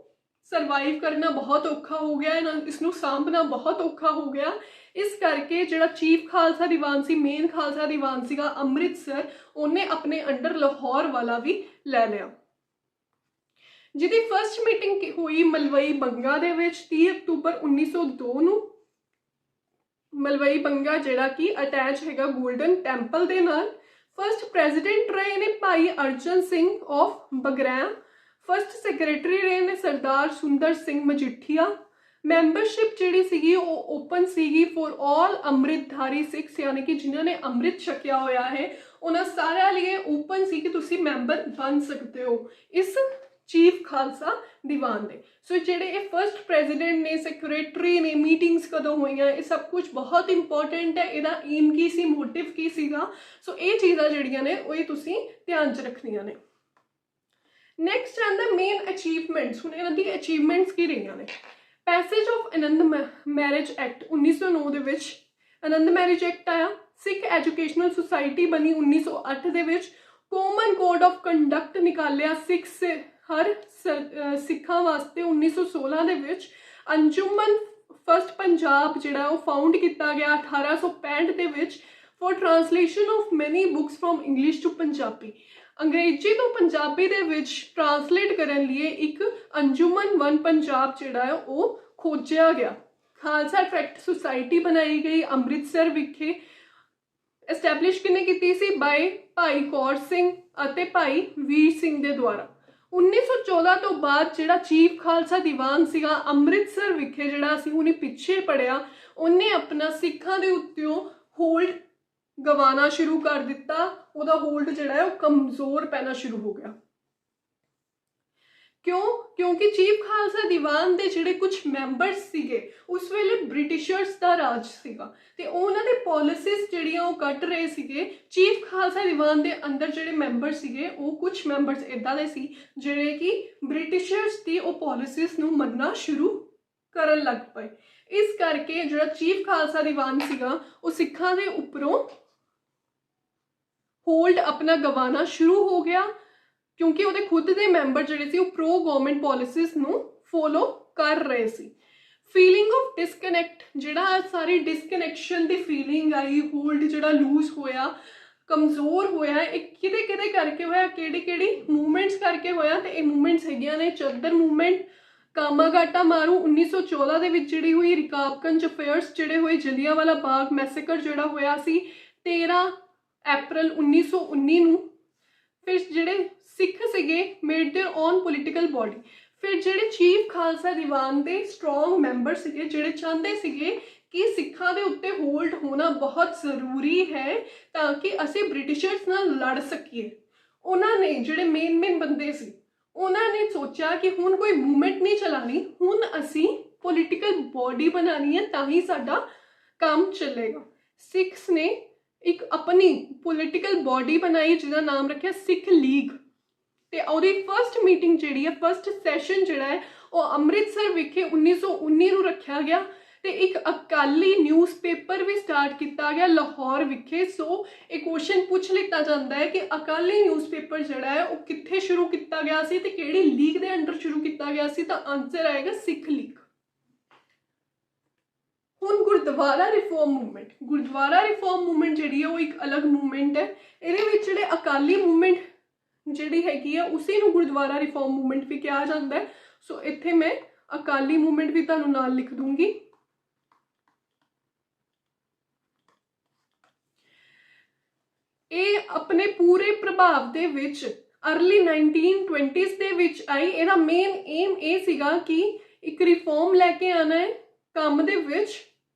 ਸਰਵਾਈਵ ਕਰਨਾ ਬਹੁਤ ਔਖਾ ਹੋ ਗਿਆ, ਇਸ ਨੂੰ ਸਾਂਭਣਾ ਬਹੁਤ ਔਖਾ ਹੋ ਗਿਆ। ਇਸ ਕਰਕੇ ਜਿਹੜਾ ਚੀਫ ਖਾਲਸਾ ਦੀਵਾਨ ਸੀ, ਮੇਨ ਖਾਲਸਾ ਦੀਵਾਨ ਸੀਗਾ ਅੰਮ੍ਰਿਤਸਰ, ਉਹਨੇ ਆਪਣੇ ਅੰਡਰ ਲਾਹੌਰ ਵਾਲਾ ਵੀ ਲੈ ਲਿਆ, ਜਿਹਦੀ ਫਸਟ ਮੀਟਿੰਗ ਹੋਈ ਮਲਵਈ ਬੰਗਾ ਦੇ ਵਿੱਚ 30 ਅਕਤੂਬਰ 1902 ਨੂੰ। ਮਲਵਈ ਬੰਗਾ ਜਿਹੜਾ ਕਿ ਅਟੈਚ ਹੈਗਾ ਗੋਲਡਨ ਟੈਂਪਲ ਦੇ ਨਾਲ। ਫਸਟ ਪ੍ਰੈਜ਼ੀਡੈਂਟ ਰਹੇ ਨੇ Bhai Arjan Singh of Bagrian. First secretary ਰਹੇ ਨੇ ਸਰਦਾਰ ਸੁੰਦਰ ਸਿੰਘ ਮਜੀਠੀਆ। ਮੈਂਬਰਸ਼ਿਪ ਜਿਹੜੀ ਸੀਗੀ ਉਹ ਓਪਨ ਸੀਗੀ ਫॉर ऑल ਅੰਮ੍ਰਿਤਧਾਰੀ ਸਿੱਖਸ, ਯਾਨੀ ਕਿ ਜਿਨ੍ਹਾਂ ਨੇ ਅੰਮ੍ਰਿਤ ਛਕਿਆ ਹੋਇਆ ਹੈ ਉਹਨਾਂ ਸਾਰਿਆਂ ਲਈ ਓਪਨ ਸੀ ਕਿ ਤੁਸੀਂ ਮੈਂਬਰ ਬਣ ਸਕਦੇ ਹੋ ਇਸ ਚੀਫ ਖਾਲਸਾ ਦੀਵਾਨ ਦੇ। ਸੋ ਜਿਹੜੇ ਇਹ ਫਸਟ ਪ੍ਰੈਜ਼ੀਡੈਂਟ ਨੇ, ਸੈਕਟਰੀ ਨੇ, ਮੀਟਿੰਗਸ ਕਦੋਂ ਹੋਈਆਂ, ਇਹ ਸਭ ਕੁਝ ਬਹੁਤ ਇੰਪੋਰਟੈਂਟ ਹੈ। ਇਹਦਾ ਏਮ ਕੀ ਸੀ, ਮੋਟਿਵ ਕੀ ਸੀਗਾ, ਸੋ ਇਹ ਚੀਜ਼ਾਂ ਜਿਹੜੀਆਂ ਨੇ ਉਹ ਤੁਸੀਂ ਧਿਆਨ 'ਚ ਰੱਖਣੀਆਂ ਨੇ। ਨੈਕਸਟ ਆਂਦਾ ਮੇਨ ਅਚੀਵਮੈਂਟਸ। ਹੁਣ ਇਹਨਾਂ ਦੀ ਅਚੀਵਮੈਂਟਸ ਕੀ ਰਹੀਆਂ ਨੇ। Passage of Anand marriage act 1909 ਦੇ ਵਿੱਚ ਆਨੰਦ ਮੈਰਿਜ ਐਕਟ ਆਇਆ। ਸਿੱਖ ਐਜੂਕੇਸ਼ਨਲ ਸੁਸਾਇਟੀ ਬਣੀ 1908 ਦੇ ਵਿੱਚ। ਕਾਮਨ ਕੋਡ ਆਫ ਕੰਡਕਟ ਨਿਕਾਲਿਆ ਹਰ ਸਿੱਖਾਂ ਵਾਸਤੇ 1916 ਦੇ ਵਿੱਚ। ਅੰਜੁਮਨ ਫਸਟ ਪੰਜਾਬ ਜਿਹੜਾ ਉਹ ਫਾਊਂਡ ਕੀਤਾ ਗਿਆ 1865 ਦੇ ਵਿੱਚ for translation of many books from English to Punjabi. ਅੰਗਰੇਜ਼ੀ ਤੋਂ ਪੰਜਾਬੀ ਦੇ ਵਿੱਚ ਟ੍ਰਾਂਸਲੇਟ ਕਰਨ ਲਈ ਇੱਕ ਅੰਜੁਮਨ ਵਨ ਪੰਜਾਬ ਜਿਹੜਾ ਹੈ ਉਹ ਖੋਜਿਆ ਗਿਆ। ਖਾਲਸਾ ਟਰੈਕਟ ਸੁਸਾਇਟੀ ਬਣਾਈ ਗਈ ਅੰਮ੍ਰਿਤਸਰ ਵਿਖੇ। ਐਸਟੈਬਲਿਸ਼ ਕਿਹਨੇ ਕੀਤੀ ਸੀ? ਬਾਈ ਭਾਈ ਕੌਰ ਸਿੰਘ ਅਤੇ ਭਾਈ ਵੀਰ ਸਿੰਘ ਦੇ ਦੁਆਰਾ। 1914 ਤੋਂ ਬਾਅਦ ਜਿਹੜਾ ਚੀਫ ਖਾਲਸਾ ਦੀਵਾਨ ਸੀਗਾ ਅੰਮ੍ਰਿਤਸਰ ਵਿਖੇ, ਜਿਹੜਾ ਅਸੀਂ ਹੁਣੇ ਪਿੱਛੇ ਪੜਿਆ, ਉਹਨੇ ਆਪਣਾ ਸਿੱਖਾਂ ਦੇ ਉੱਤੋਂ ਹੋਲਡ ਗਵਾਉਣਾ ਸ਼ੁਰੂ ਕਰ ਦਿੱਤਾ। ਉਹਦਾ ਹੋਲਡ ਜਿਹੜਾ ਹੈ ਉਹ ਕਮਜ਼ੋਰ ਪੈਣਾ ਸ਼ੁਰੂ ਹੋ ਗਿਆ। ਕਿਉਂਕਿ ਚੀਫ ਖਾਲਸਾ ਦੀਵਾਨ ਦੇ ਜਿਹੜੇ ਕੁਝ ਮੈਂਬਰਸ ਸੀਗੇ ਉਸ ਵੇਲੇ ਬ੍ਰਿਟਿਸ਼ਰਸ ਦਾ ਰਾਜ ਸੀਗਾ ਤੇ ਉਹਨਾਂ ਦੇ ਪਾਲਿਸੀਜ਼ ਜਿਹੜੀਆਂ ਉਹ ਕੱਢ ਰਹੇ ਸੀਗੇ। ਚੀਫ ਖਾਲਸਾ ਦੀਵਾਨ ਦੇ ਅੰਦਰ ਜਿਹੜੇ ਮੈਂਬਰ ਸੀਗੇ ਉਹ ਕੁਝ ਮੈਂਬਰਸ ਇੱਦਾਂ ਦੇ ਸੀ ਜਿਹੜੇ ਕਿ ਬ੍ਰਿਟਿਸ਼ਰਸ ਦੀ ਉਹ ਪਾਲਿਸੀਜ਼ ਨੂੰ ਮੰਨਣਾ ਸ਼ੁਰੂ ਕਰਨ ਲੱਗ ਪਏ। ਇਸ ਕਰਕੇ ਜਿਹੜਾ ਚੀਫ ਖਾਲਸਾ ਦੀਵਾਨ ਸੀਗਾ ਉਹ ਸਿੱਖਾਂ ਦੇ ਉੱਪਰੋਂ ਹੋਲਡ ਆਪਣਾ ਗਵਾਉਣਾ ਸ਼ੁਰੂ ਹੋ ਗਿਆ, ਕਿਉਂਕਿ ਉਹਦੇ ਖੁਦ ਦੇ ਮੈਂਬਰ ਜਿਹੜੇ ਸੀ ਉਹ ਪ੍ਰੋ ਗਵਰਨਮੈਂਟ ਪਾਲਿਸੀਜ਼ ਨੂੰ ਫੋਲੋ ਕਰ ਰਹੇ ਸੀ। ਫੀਲਿੰਗ ਆਫ ਡਿਸਕਨੈਕਟ, ਜਿਹੜਾ ਸਾਰੀ ਡਿਸਕਨੈਕਸ਼ਨ ਦੀ ਫੀਲਿੰਗ ਆਈ, ਹੋਲਡ ਜਿਹੜਾ ਲੂਜ਼ ਹੋਇਆ, ਕਮਜ਼ੋਰ ਹੋਇਆ, ਇਹ ਕਿਹਦੇ ਕਰਕੇ ਹੋਇਆ, ਕਿਹੜੀ ਮੂਵਮੈਂਟਸ ਕਰਕੇ ਹੋਇਆ? ਤੇ ਇਹ ਮੂਵਮੈਂਟਸ ਹੈਗੀਆਂ ਨੇ ਚਦਰ ਮੂਵਮੈਂਟ, ਕਾਮਾਗਾਟਾ ਮਾਰੂ 1914 ਦੇ ਵਿੱਚ ਜਿਹੜੀ ਹੋਈ, ਰਿਕਾਬਗੰਜ ਅਫੇਅਰਸ ਜਿਹੜੇ ਹੋਏ, ਜਲਿਆਂਵਾਲਾ ਬਾਗ ਮੈਸੇਕਰ ਜਿਹੜਾ ਹੋਇਆ ਸੀ 13 ਅਪ੍ਰੈਲ 1919 ਨੂੰ। ਫਿਰ ਜਿਹੜੇ ਸਿੱਖ ਸੀਗੇ made their own political body. ਫਿਰ ਜਿਹੜੇ ਚੀਫ ਖਾਲਸਾ ਦੀਵਾਨ ਦੇ ਸਟਰੋਂਗ ਮੈਂਬਰ ਸੀਗੇ ਜਿਹੜੇ ਚਾਹੁੰਦੇ ਸੀਗੇ ਕਿ ਸਿੱਖਾਂ ਦੇ ਉੱਤੇ ਹੋਲਡ ਹੋਣਾ ਬਹੁਤ ਜ਼ਰੂਰੀ ਹੈ ਤਾਂ ਕਿ ਅਸੀਂ ਬ੍ਰਿਟਿਸ਼ਰਸ ਨਾਲ ਲੜ ਸਕੀਏ। ਉਹਨਾਂ ਨੇ ਜਿਹੜੇ ਮੇਨ ਬੰਦੇ ਸੀ ਉਹਨਾਂ ਨੇ ਸੋਚਿਆ ਕਿ ਹੁਣ ਕੋਈ ਮੂਵਮੈਂਟ ਨਹੀਂ ਚਲਾਣੀ, ਹੁਣ ਅਸੀਂ ਪੋਲੀਟੀਕਲ ਬੋਡੀ ਬਣਾਉਣੀ ਹੈ ਤਾਂ ਹੀ ਸਾਡਾ ਕੰਮ ਚੱਲੇਗਾ। ਸਿੱਖਸ ਨੇ ਇੱਕ ਆਪਣੀ ਪੋਲੀਟੀਕਲ ਬੋਡੀ ਬਣਾਈ ਜਿਹਦਾ ਨਾਮ ਰੱਖਿਆ ਸਿੱਖ ਲੀਗ। ਤੇ ਉਹਦੀ ਫਸਟ ਮੀਟਿੰਗ ਜਿਹੜੀ ਹੈ, ਫਸਟ ਸੈਸ਼ਨ ਜਿਹੜਾ ਹੈ ਉਹ ਅੰਮ੍ਰਿਤਸਰ ਵਿਖੇ 1919 ਨੂੰ ਰੱਖਿਆ ਗਿਆ ਤੇ ਇੱਕ ਅਕਾਲੀ ਨਿਊਜ਼ਪੇਪਰ ਵੀ ਸਟਾਰਟ ਕੀਤਾ ਗਿਆ ਲਾਹੌਰ ਵਿਖੇ। ਸੋ ਇਹ ਕੁਐਸਚਨ ਪੁੱਛ ਲਿੱਤਾ ਜਾਂਦਾ ਹੈ ਕਿ ਅਕਾਲੀ ਨਿਊਜ਼ਪੇਪਰ ਜਿਹੜਾ ਹੈ ਉਹ ਕਿੱਥੇ ਸ਼ੁਰੂ ਕੀਤਾ ਗਿਆ ਸੀ ਤੇ ਕਿਹੜੀ ਲੀਗ ਦੇ ਅੰਡਰ ਸ਼ੁਰੂ ਕੀਤਾ ਗਿਆ ਸੀ? ਤਾਂ ਆਨਸਰ ਆਏਗਾ ਸਿੱਖ ਲੀਗ। ਹੁਣ Gurdwara reform movement. Gurdwara reform movement ਜਿਹੜੀ ਹੈ ਉਹ ਇੱਕ ਅਲੱਗ ਮੂਵਮੈਂਟ ਹੈ। ਇਹਦੇ ਵਿੱਚ ਜਿਹੜੇ ਅਕਾਲੀ ਮੂਵਮੈਂਟ ਜਿਹੜੀ ਹੈਗੀ ਆ ਉਸੇ ਨੂੰ ਗੁਰਦੁਆਰਾ ਰਿਫਾਰਮ ਮੂਵਮੈਂਟ ਵੀ ਕਿਹਾ ਜਾਂਦਾ ਹੈ। ਸੋ ਇੱਥੇ ਮੈਂ ਅਕਾਲੀ ਮੂਵਮੈਂਟ ਵੀ ਤੁਹਾਨੂੰ ਨਾਲ ਲਿਖ ਦੂੰਗੀ। ਇਹ ਆਪਣੇ ਪੂਰੇ ਪ੍ਰਭਾਵ ਦੇ ਵਿੱਚ अर्ली 1920s ਦੇ ਵਿੱਚ ਆਈ। ਇਹਦਾ ਮੇਨ ਏਮ ਇਹ ਸੀਗਾ ਕਿ ਇੱਕ ਰਿਫਾਰਮ ਲੈ ਕੇ ਆਉਣਾ ਹੈ ਕੰਮ ਦੇ ਵਿੱਚ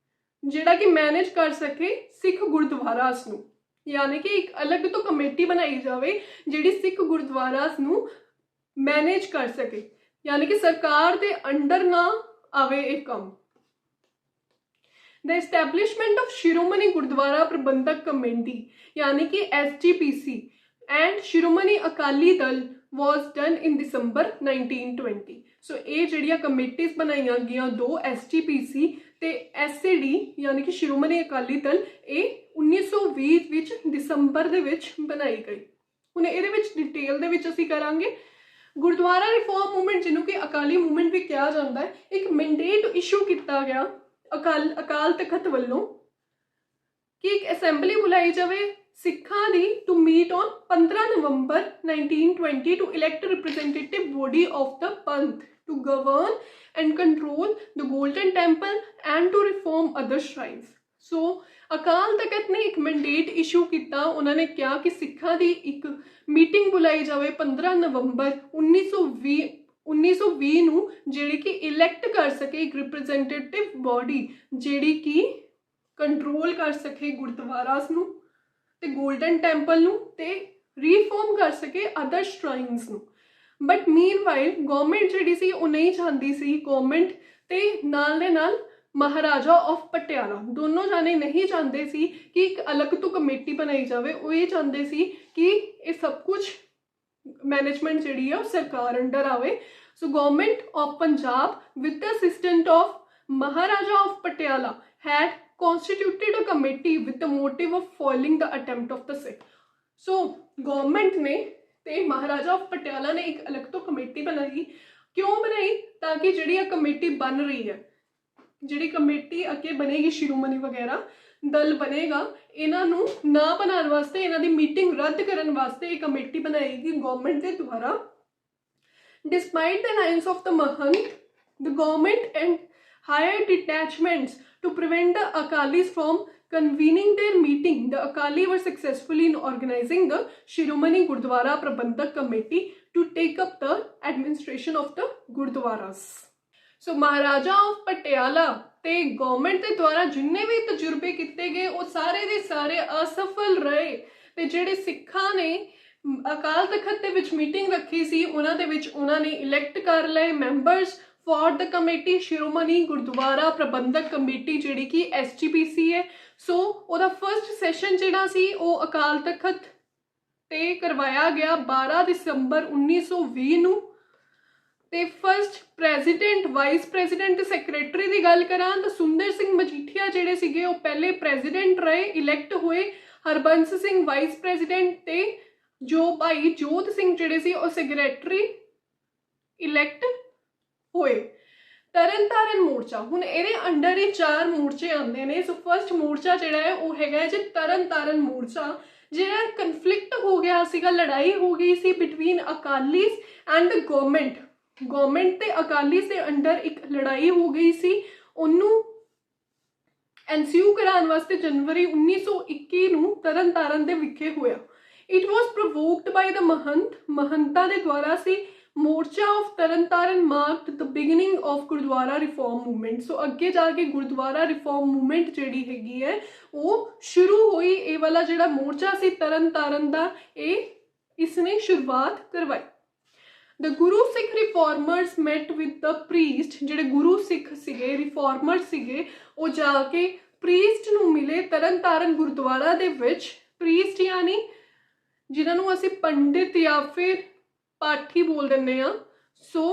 ਜਿਹੜਾ ਕਿ ਮੈਨੇਜ ਕਰ ਸਕੇ ਸਿੱਖ ਗੁਰਦੁਆਰਾਸ ਨੂੰ, ਯਾਨੀ ਕਿ ਇੱਕ ਅਲੱਗ ਤੋਂ ਕਮੇਟੀ ਬਣਾਈ ਜਾਵੇ ਜਿਹੜੀ ਸਿੱਖ ਗੁਰਦੁਆਰਾਸ ਨੂੰ ਮੈਨੇਜ ਕਰ ਸਕੇ, ਯਾਨੀ ਕਿ ਸਰਕਾਰ ਦੇ ਅੰਡਰ ਨਾ ਆਵੇ ਇਹ ਕੰਮ। The establishment of Shiromani Gurdwara Prabandhak Committee यानी कि SGPC and Shiromani Akali Dal was done in December 1920। सो ये ਜਿਹੜੀਆਂ ਕਮੇਟੀਆਂ ਬਣਾਈਆਂ ਗਈਆਂ ਦੋ SGPC ਤੇ SAD यानी कि Shiromani Akali Dal ਇਹ 1920 ਵਿੱਚ ਦਸੰਬਰ ਦੇ ਵਿੱਚ ਬਣਾਈ ਗਈ। ਹੁਣ ਇਹਦੇ ਵਿੱਚ ਡਿਟੇਲ ਦੇ ਵਿੱਚ ਅਸੀਂ ਕਰਾਂਗੇ। ਗੁਰਦੁਆਰਾ ਰਿਫਾਰਮ ਮੂਵਮੈਂਟ ਜਿਹਨੂੰ ਕਿ ਅਕਾਲੀ ਮੂਵਮੈਂਟ ਵੀ ਕਿਹਾ ਜਾਂਦਾ ਹੈ, ਇੱਕ ਮੈਂਡੇਟ ਇਸ਼ੂ ਕੀਤਾ ਗਿਆ ਅਕਾਲ ਤਖਤ ਵੱਲੋਂ ਕਿ ਇੱਕ ਅਸੈਂਬਲੀ ਬੁਲਾਈ ਜਾਵੇ ਸਿੱਖਾਂ ਦੀ to meet on 15 November 1920 to elect representative body of the Panth to govern and control the golden temple and to reform other shrines. So Akal Takht ਨੇ ਇੱਕ ਮੈਂਡੇਟ ਇਸ਼ੂ ਕੀਤਾ। ਉਹਨਾਂ ਨੇ ਕਿਹਾ ਕਿ ਸਿੱਖਾਂ ਦੀ ਇੱਕ ਮੀਟਿੰਗ ਬੁਲਾਈ ਜਾਵੇ 15 ਨਵੰਬਰ 1920 ਨੂੰ, ਜਿਹੜੀ ਕਿ ਇਲੈਕਟ ਕਰ ਸਕੇ ਇੱਕ ਰਿਪਰੈਜ਼ੈਂਟੇਟਿਵ ਬੋਡੀ ਜਿਹੜੀ ਕਿ ਕੰਟਰੋਲ ਕਰ ਸਕੇ ਗੁਰਦੁਆਰਾਸ ਨੂੰ ਤੇ ਗੋਲਡਨ ਟੈਂਪਲ ਨੂੰ ਤੇ ਰੀਫਾਰਮ ਕਰ ਸਕੇ ਅਦਰ ਸ਼ਰਾਈਨਸ ਨੂੰ। ਬਟ ਮੀਨਵਾਈਲ ਗਵਰਨਮੈਂਟ ਜਿਹੜੀ ਸੀ ਉਹ ਨਹੀਂ ਚਾਹੁੰਦੀ ਸੀ, ਗਵਰਨਮੈਂਟ ਤੇ ਨਾਲ ਦੇ ਨਾਲ ਮਹਾਰਾਜਾ ਆਫ ਪਟਿਆਲਾ ਦੋਨੋਂ ਜਾਣੇ ਨਹੀਂ ਚਾਹੁੰਦੇ ਸੀ ਕਿ ਇੱਕ ਅਲੱਗ ਤੋਂ ਕਮੇਟੀ ਬਣਾਈ ਜਾਵੇ। ਉਹ ਇਹ ਚਾਹੁੰਦੇ ਸੀ ਕਿ ਇਹ ਸਭ ਕੁਝ ਮੈਨੇਜਮੈਂਟ ਜਿਹੜੀ ਹੈ ਉਹ ਸਰਕਾਰ ਅੰਡਰ ਆਵੇ। So government of Punjab with the assistant of Maharaja of Patiala had constituted a committee with the motive of foiling the attempt of the Sikh। so government ने ਤੇ ਮਹਾਰਾਜਾ ਆਫ ਪਟਿਆਲਾ ਨੇ ਇੱਕ ਅਲੱਗ ਤੋਂ ਕਮੇਟੀ ਬਣਾਈ। ਕਿਉਂ ਬਣਾਈ? ਤਾਂ ਕਿ ਜਿਹੜੀ ਇਹ ਕਮੇਟੀ ਬਣ ਰਹੀ ਹੈ, ਜਿਹੜੀ ਕਮੇਟੀ ਅੱਗੇ ਬਣੇਗੀ ਸ਼ਿਰੋਮਣੀ ਵਗੈਰਾ ਦਲ ਬਣੇਗਾ, ਇਹਨਾਂ ਨੂੰ ਨਾ ਬਣਾਉਣ ਵਾਸਤੇ, ਇਹਨਾਂ ਦੀ ਮੀਟਿੰਗ ਰੱਦ ਕਰਨ ਵਾਸਤੇ ਇਹ ਕਮੇਟੀ ਬਣਾਏਗੀ ਗਵਰਨਮੈਂਟ ਦੇ ਦੁਆਰਾ। Despite the alliance of the Mahant, the government and hired detachments to prevent the Akalis from convening their meeting. The Akali were successfully in organizing the Shiromani Gurdwara Prabandhak Committee to take up the administration of the Gurdwaras। So Maharaja of Patiala ਤੇ government ਦੇ ਦੁਆਰਾ ਜਿੰਨੇ ਵੀ ਤਜਰਬੇ ਕੀਤੇ ਗਏ ਉਹ ਸਾਰੇ ਦੇ ਸਾਰੇ ਅਸਫਲ ਰਹੇ ਤੇ ਜਿਹੜੇ ਸਿੱਖਾਂ ਨੇ ਅਕਾਲ ਤਖਤ ਦੇ ਵਿੱਚ ਮੀਟਿੰਗ ਰੱਖੀ ਸੀ ਉਹਨਾਂ ਦੇ ਵਿੱਚ ਉਹਨਾਂ ਨੇ ਇਲੈਕਟ ਕਰ ਲਏ members for the committee Shiromani Gurdwara Prabandhak committee ਜਿਹੜੀ ਕਿ SGPC ਹੈ। ਸੋ ਉਹਦਾ ਫਰਸਟ ਸੈਸ਼ਨ ਜਿਹੜਾ ਸੀ ਉਹ ਅਕਾਲ ਤਖਤ ਤੇ ਕਰਵਾਇਆ ਗਿਆ 12 ਦਸੰਬਰ 1920 ਨੂੰ। ਤੇ ਫਸਟ ਪ੍ਰੈਜ਼ੀਡੈਂਟ, ਵਾਈਸ ਪ੍ਰੈਜ਼ੀਡੈਂਟ ਤੇ ਸੈਕਟਰੀ ਦੀ ਗੱਲ ਕਰਾਂ ਤਾਂ ਸੁੰਦਰ ਸਿੰਘ ਮਜੀਠੀਆ ਜਿਹੜੇ ਸੀਗੇ ਉਹ ਪਹਿਲੇ ਪ੍ਰੈਜ਼ੀਡੈਂਟ ਰਹੇ, ਇਲੈਕਟ ਹੋਏ। ਹਰਬੰਸ ਸਿੰਘ ਵਾਈਸ ਪ੍ਰੈਜ਼ੀਡੈਂਟ ਤੇ ਜੋ ਭਾਈ ਜੋਧ ਸਿੰਘ ਜਿਹੜੇ ਸੀ ਉਹ ਸੈਕਟਰੀ ਇਲੈਕਟ ਹੋਏ। ਤਰਨਤਾਰਨ ਮੋਰਚਾ, ਹੁਣ ਇਹਦੇ ਅੰਡਰ ਹੀ 4 ਮੋਰਚੇ ਆਉਂਦੇ ਨੇ। ਸੋ ਫਸਟ ਮੋਰਚਾ ਜਿਹੜਾ ਹੈ ਉਹ ਹੈਗਾ ਜੀ ਤਰਨਤਾਰਨ ਮੋਰਚਾ, ਜਿਹੜਾ ਕਨਫਲਿਕਟ ਹੋ ਗਿਆ ਸੀਗਾ, ਲੜਾਈ ਹੋ ਗਈ ਸੀ ਬਿਟਵੀਨ ਅਕਾਲੀਸ ਐਂਡ ਗਵਰਨਮੈਂਟ। ਗਵਰਨਮੈਂਟ ਤੇ ਅਕਾਲੀਸ ਦੇ ਅੰਡਰ ਇੱਕ ਲੜਾਈ ਹੋ ਗਈ ਸੀ, ਉਹਨੂੰ ਐਨਸੀਯੂ ਕਰਾਉਣ ਵਾਸਤੇ ਜਨਵਰੀ 1921 ਨੂੰ ਤਰਨਤਾਰਨ ਦੇ ਵਿਖੇ ਹੋਇਆ। ਇਟ ਵਾਸ ਪ੍ਰੋਵੋਕਡ ਬਾਈ ਦ ਮਹੰਤਾਂ ਦੇ ਦੁਆਰਾ ਸੀ। Morcha of Tarn Taran marked the beginning of Gurdwara reform movement. So ਅੱਗੇ ਜਾ ਕੇ ਗੁਰਦੁਆਰਾ ਰਿਫਾਰਮ ਮੂਵਮੈਂਟ ਜਿਹੜੀ ਹੈਗੀ ਹੈ ਉਹ ਸ਼ੁਰੂ ਹੋਈ। ਇਹ ਵਾਲਾ ਜਿਹੜਾ ਮੋਰਚਾ ਸੀ ਤਰਨਤਾਰਨ ਦਾ, ਇਹ ਇਸਨੇ ਸ਼ੁਰੂਆਤ ਕਰਵਾਈ। ਦ ਗੁਰੂ ਸਿੱਖ ਰਿਫਾਰਮਰਸ ਮੈਟ ਵਿਦ ਦ ਪ੍ਰੀਸਟ, ਜਿਹੜੇ ਗੁਰੂ ਸਿੱਖ ਸੀਗੇ, ਰਿਫਾਰਮਰ ਸੀਗੇ, ਉਹ ਜਾ ਕੇ ਪ੍ਰੀਸਟ ਨੂੰ ਮਿਲੇ ਤਰਨਤਾਰਨ ਗੁਰਦੁਆਰਾ ਦੇ ਵਿੱਚ। ਪ੍ਰੀਸਟ ਯਾਨੀ ਜਿਨ੍ਹਾਂ ਨੂੰ ਅਸੀਂ ਪੰਡਿਤ ਜਾਂ ਫਿਰ ਪਾਠੀ ਬੋਲ ਦਿੰਦੇ ਹਾਂ। ਸੋ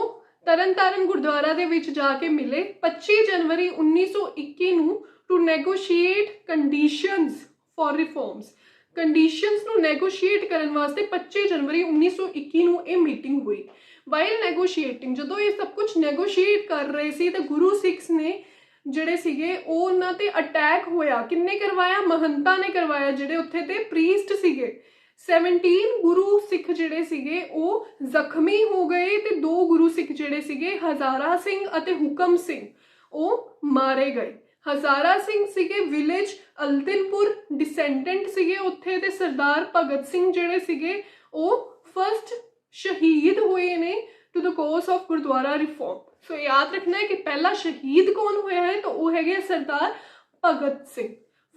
ਤਰਨਤਾਰਨ ਗੁਰਦੁਆਰਾ ਦੇ ਵਿੱਚ ਜਾ ਕੇ ਮਿਲੇ 25 ਜਨਵਰੀ 1921 ਨੂੰ to negotiate conditions for reforms. Conditions ਨੂੰ ਨੈਗੋਸ਼ੀਏਟ ਕਰਨ ਵਾਸਤੇ 25 ਜਨਵਰੀ 1921 ਨੂੰ ਇਹ ਮੀਟਿੰਗ ਹੋਈ। ਵਾਈਲ ਨੈਗੋਸ਼ੀਏਟਿੰਗ, ਜਦੋਂ ਇਹ ਸਭ ਕੁਝ ਨੈਗੋਸ਼ੀਏਟ ਕਰ ਰਹੇ ਸੀ ਤਾਂ ਗੁਰੂ ਸਿੱਖਸ ਨੇ ਜਿਹੜੇ ਸੀਗੇ ਉਹ ਉਹਨਾਂ ਤੇ ਅਟੈਕ ਹੋਇਆ। ਕਿੰਨੇ ਕਰਵਾਇਆ? ਮਹੰਤਾਂ ਨੇ ਕਰਵਾਇਆ, ਜਿਹੜੇ ਉੱਥੇ ਤੇ ਪ੍ਰੀਸਟ ਸੀਗੇ। 17 ਗੁਰੂ ਸਿੱਖ ਜਿਹੜੇ ਸੀਗੇ ਉਹ ਜ਼ਖਮੀ ਹੋ ਗਏ ਤੇ 2 ਗੁਰੂ ਸਿੱਖ ਜਿਹੜੇ ਸੀਗੇ ਹਜ਼ਾਰਾ ਸਿੰਘ ਅਤੇ ਹੁਕਮ ਸਿੰਘ ਉਹ ਮਾਰੇ ਗਏ। ਹਜ਼ਾਰਾ ਸਿੰਘ ਸੀਗੇ ਵਿਲੇਜ ਅਲਦਿਨਪੁਰ ਡਿਸੈਂਡੈਂਟ ਸੀਗੇ ਉੱਥੇ, ਤੇ ਸਰਦਾਰ ਭਗਤ ਸਿੰਘ ਜਿਹੜੇ ਸੀਗੇ ਉਹ ਫਸਟ ਸ਼ਹੀਦ ਹੋਏ ਨੇ to the cause of Gurdwara reform. So याद रखना है कि पहला शहीद कौन होया है, तो वो है सरदार भगत सिंह।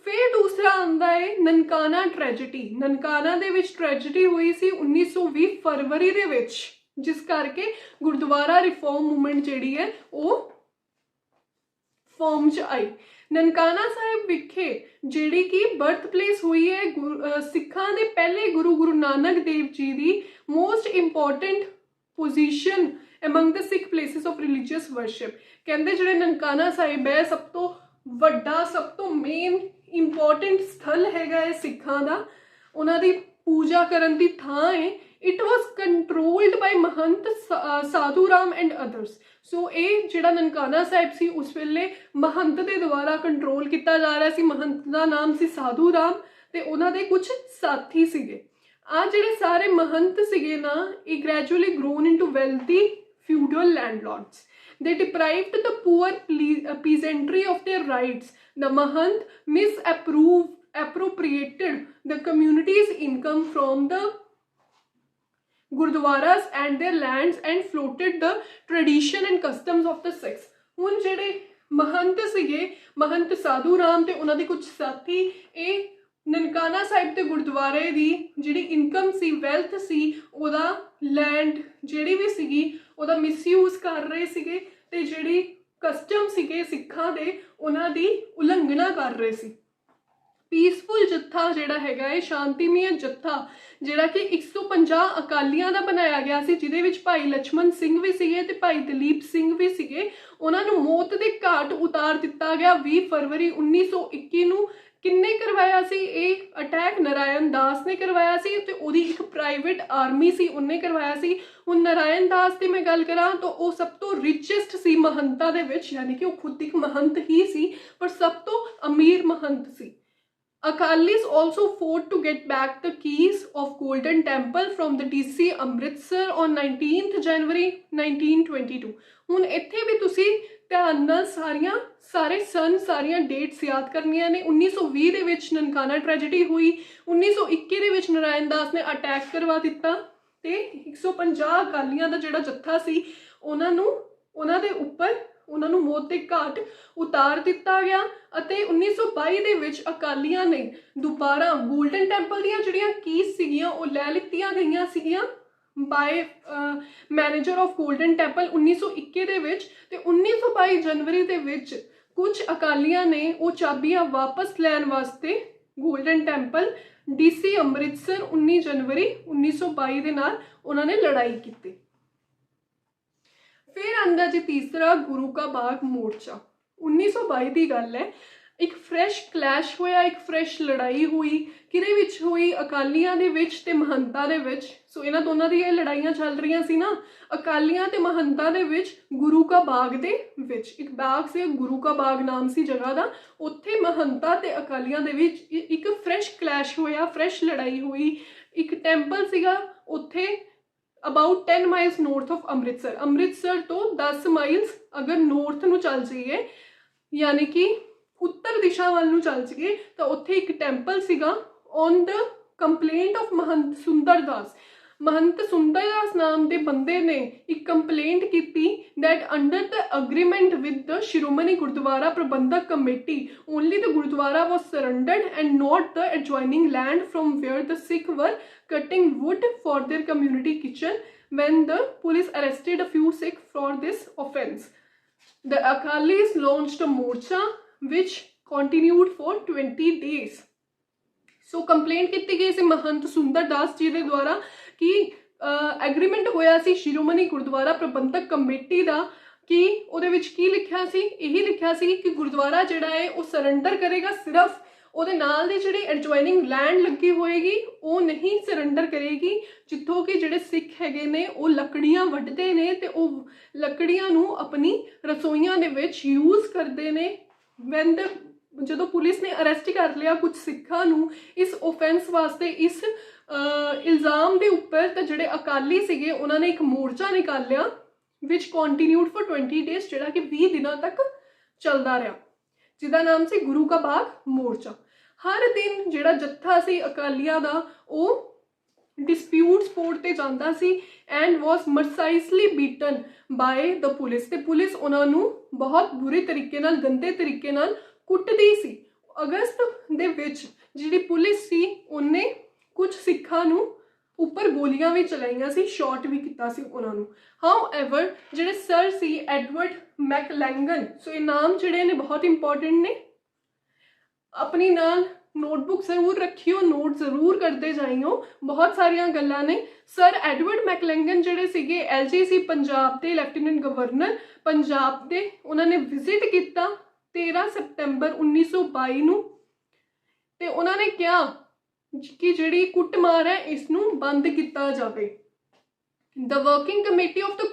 फिर दूसरा आंदा है ननकाना ट्रैजेडी। ननकाना दे विच ट्रैजेडी हुई सी 1920 फरवरी दे विच, जिस करके गुरुद्वारा रिफॉर्म मूवमेंट जिहड़ी है वो फॉर्म च आई। ननकाना साहिब विखे जिहड़ी कि बर्थ प्लेस हुई है सिखां दे पहले गुरु नानक देव जी दी most important position among the Sikh places of religious worship। कहते जिहड़े ननकाना साहिब है सब तो वड्डा सब तो मेन इंपॉर्टेंट स्थल हैगा है सिखां दा, उन्हां दी पूजा करन दी थां है। इट वॉज कंट्रोल्ड बाय महंत साधू राम एंड अदर्स। सो ये जिहड़ा ननकाना साहिब सी उस वेले महंत दे द्वारा कंट्रोल किया जा रहा सी। महंत का नाम सी साधू राम ते उन्हां दे कुछ साथी सीगे। आ जिहड़े सारे महंत सीगे ना, ये gradually grown into wealthy feudal landlords। They deprived the poor peasantry of their rights। The Mahant misappropriated the community's income from the gurdwaras and their lands and floated the tradition and customs of the Sikhs। ਹੁਣ ਜਿਹੜੇ महंत ਸੀਗੇ, महंत साधू राम ते उन्हां दे कुछ साथी ਇਹ ननकाना साहिब के गुरुद्वारे की जिहड़ी इनकम सी वैल्थ सी उहदा लैंड जिहड़ी भी सीगी उहदा मिसयूज कर रहे सीगे ते जिहड़ी कस्टम सीगे सिखां दे उन्हां दी उलंघना कर रहे सी। पीसफुल जत्था जिहड़ा हैगा है शांतिमय जत्था जिहड़ा कि 150 अकालियां दा बनाया गया सी, जिहदे विच भाई लक्ष्मण सिंह भी सीगे ते भाई दलीप सिंह भी सीगे। उन्हां नूं मौत दे घाट उतार दिता गया 20 फरवरी 1921 नूं। किन्ने करवाया सी ये अटैक? नारायण दास ने करवाया सी ते ओदी एक प्राइवेट आर्मी सी उन्हें करवाया सी। हुण नारायण दास की मैं गल करां तो वो सब तो रिचेस्ट सी महंतां दे विच, यानी कि वो खुद एक महंत ही सी पर सब तो अमीर महंत सी। Akalis also fought to get back the keys of Golden Temple from the DC Amritsar on 19th January 1922। हुण इत्थे भी तुसी ध्यान नाल सारे सन सारियां डेट्स याद करनियां ने। 1920 दे विच ननकाना ट्रैजेडी हुई, 1921 दे विच नारायण दास ने अटैक करवा दिता ते 150 अकालियां दा जिहड़ा जत्था सी उन्हां दे उपर उन्हां नूं मौत दे घाट उतार दिता गया। अते 1922 दे विच अकालियां ने दोबारा गोल्डन टैंपल दीयां जिहड़ियां कीज सीगियां वो लै लित्तियां गईयां सीगियां by manager of golden temple 1921 दे विच। ते 1922 जनवरी दे विच कुछ अकालियां ने वो चाबियां वापस लैन वास्ते गोल्डन टैंपल DC अमृतसर 19 जनवरी 1922 दे नाल उन्होंने लड़ाई की। फिर आंदा जी तीसरा गुरु का बाग मोर्चा। 1922 की गल है, एक फ्रैश क्लैश होया, एक फ्रैश लड़ाई हुई। किहदे विच हुई? अकालियां दे विच ते महंतां दे विच। सो इन्हां दोनों दी लड़ाइयां चल रही सी ना, अकालियां ते महंतां दे विच गुरु का बाग दे विच। एक बाग से गुरु का बाग नाम सी जगह दा, उत्थे महंतां ते अकालियां दे विच एक फ्रैश क्लैश होया, फ्रैश लड़ाई हुई। एक टैंपल सीगा उत्थे about 10 miles north of Amritsar. Amritsar तो 10 माइल्स अगर नॉर्थ नूं चल जाइए, यानी कि उत्तर दिशा वाल नूं चल जाइए, तो उत्थे एक टैंपल सीगा on the complaint of Mahant Sundardas. Mahant Sundardas नाम के बंदे ने एक कंप्लेंट की that under the agreement with the Shiromani Gurdwara Prabandhak Committee only the Gurdwara was surrendered and not the adjoining land from where the Sikh were cutting wood for their community kitchen when the police arrested a few Sikh for this offence। The Akalis launched a morcha which continued for 20 days। So complaint की गई सी महंत सुंदरदास जी के द्वारा कि agreement होया सी शिरोमणी Gurdwara Prabandhak committee का कि उहदे विच की लिखिया सी? यही लिखिया सी कि गुरुद्वारा जिहड़ा है वो सरेंडर करेगा, सिर्फ ਉਹਦੇ ਨਾਲ ਦੀ ਜਿਹੜੀ ਐਡਜੋਇਨਿੰਗ ਲੈਂਡ ਲੱਗੀ ਹੋਏਗੀ ਉਹ ਨਹੀਂ ਸਰੈਂਡਰ ਕਰੇਗੀ, ਜਿੱਥੋਂ ਕਿ ਜਿਹੜੇ ਸਿੱਖ ਹੈਗੇ ਨੇ ਉਹ ਲੱਕੜੀਆਂ ਵੱਢਦੇ ਨੇ ਤੇ ਉਹ ਲੱਕੜੀਆਂ ਨੂੰ ਆਪਣੀ ਰਸੋਈਆਂ ਦੇ ਵਿੱਚ ਯੂਜ਼ ਕਰਦੇ ਨੇ। ਵੈਨ ਦ ਜਦੋਂ ਪੁਲਿਸ ਨੇ ਅਰੈਸਟ ਕਰ ਲਿਆ ਕੁਝ ਸਿੱਖਾਂ ਨੂੰ ਇਸ ਓਫੈਂਸ ਵਾਸਤੇ, ਇਸ ਇਲਜ਼ਾਮ ਦੇ ਉੱਪਰ, ਤਾਂ ਜਿਹੜੇ ਅਕਾਲੀ ਸੀਗੇ ਉਹਨਾਂ ਨੇ ਇੱਕ ਮੋਰਚਾ ਨਿਕਾਲਿਆ ਵਿਚ ਕੰਟੀਨਿਊਡ ਫॉर 20 ਡੇਜ਼, ਜਿਹੜਾ ਕਿ 20 ਦਿਨਾਂ ਤੱਕ ਚੱਲਦਾ ਰਿਹਾ। ਜਿਹਦਾ ਨਾਮ ਸੀ ਗੁਰੂ ਕਾ ਬਾਗ ਮੋਰਚਾ। ਹਰ ਦਿਨ ਜਿਹੜਾ ਜੱਥਾ ਸੀ ਅਕਾਲੀਆਂ ਦਾ ਉਹ ਡਿਸਪਿਊਟ ਸਪੋਰਟ ਤੇ ਜਾਂਦਾ ਸੀ and was mercilessly beaten by the police, ਤੇ ਪੁਲਿਸ ਉਹਨਾਂ ਨੂੰ ਬਹੁਤ ਬੁਰੇ ਤਰੀਕੇ ਨਾਲ, ਗੰਦੇ ਤਰੀਕੇ ਨਾਲ ਕੁੱਟਦੀ ਸੀ। ਅਗਸਤ ਦੇ ਵਿੱਚ ਜਿਹੜੀ ਪੁਲਿਸ ਸੀ ਉਹਨੇ ਕੁਝ ਸਿੱਖਾਂ ਨੂੰ ਉੱਪਰ ਗੋਲੀਆਂ ਵੀ ਚਲਾਈਆਂ ਸੀ, ਸ਼ਾਟ ਵੀ ਕੀਤਾ ਸੀ ਉਹਨਾਂ ਨੂੰ। ਹਾਊਐਵਰ ਜਿਹੜੇ ਸਰ ਸੀ ਐਡਵਰਡ ਮੈਕਲੈਂਗਨ, ਸੋ ਇਹ ਨਾਮ ਜਿਹੜੇ ਨੇ ਬਹੁਤ ਇੰਪੋਰਟੈਂਟ ਨੇ, ਆਪਣੀ ਨਾਲ ਨੋਟਬੁੱਕ ਜ਼ਰੂਰ ਰੱਖਿਓ, ਨੋਟ ਜ਼ਰੂਰ ਕਰਦੇ ਜਾਈਓ, ਬਹੁਤ ਸਾਰੀਆਂ ਗੱਲਾਂ ਨੇ। ਸਰ ਐਡਵਰਡ ਮੈਕਲੈਂਗਨ ਜਿਹੜੇ ਸੀਗੇ LGC ਪੰਜਾਬ ਦੇ ਲੈਫਟੀਨੈਂਟ ਗਵਰਨਰ ਪੰਜਾਬ ਦੇ, ਉਹਨਾਂ ਨੇ ਵਿਜ਼ਿਟ ਕੀਤਾ 13 ਸਤੰਬਰ 1922 ਨੂੰ, ਤੇ ਉਹਨਾਂ ਨੇ ਕਿਹਾ ਕਿ ਜਿਹੜੀ ਕੁੱਟਮਾਰ ਹੈ ਇਸ ਨੂੰ ਬੰਦ ਕੀਤਾ ਜਾਵੇ। The working committee of the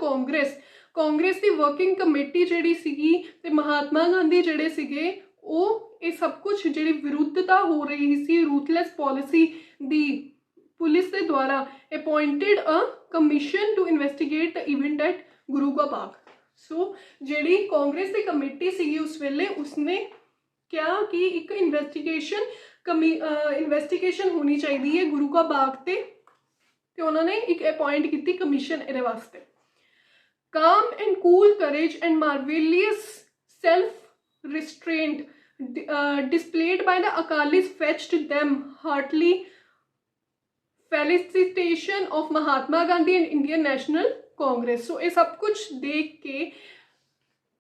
Congress ਦੀ ਵਰਕਿੰਗ ਕਮੇਟੀ ਜਿਹੜੀ ਸੀਗੀ ਤੇ ਮਹਾਤਮਾ ਗਾਂਧੀ ਜਿਹੜੇ ਸੀਗੇ ਉਹ ਇਹ ਸਭ ਕੁਝ ਜਿਹੜੀ ਵਿਰੁੱਧਤਾ ਹੋ ਰਹੀ ਸੀ ਰੂਥਲੈਸ ਪਾਲਿਸੀ ਦੀ ਪੁਲਿਸ ਦੇ ਦੁਆਰਾ, appointed a commission to investigate the event at Guru Ka Bagh. ਸੋ ਜਿਹੜੀ ਕਾਂਗਰਸ ਦੀ ਕਮੇਟੀ ਸੀਗੀ ਉਸ ਵੇਲੇ ਉਸਨੇ ਕਿਹਾ ਕਿ ਇੱਕ ਇਨਵੈਸਟੀਗੇਸ਼ਨ ਹੋਣੀ ਚਾਹੀਦੀ ਹੈ ਗੁਰੂ ਕਾ ਬਾਗ ਤੇ ਉਹਨਾਂ ਨੇ ਇੱਕ ਅਪਾਇੰਟ ਕੀਤੀ ਕਮਿਸ਼ਨ ਇਹਦੇ ਵਾਸਤੇ। Calm and cool courage and marvellous self restraint displayed by the Akalis fetched them heartily felicitation of Mahatma Gandhi and Indian National Congress। so ਇਹ ਸਭ ਕੁਝ ਦੇਖ ਕੇ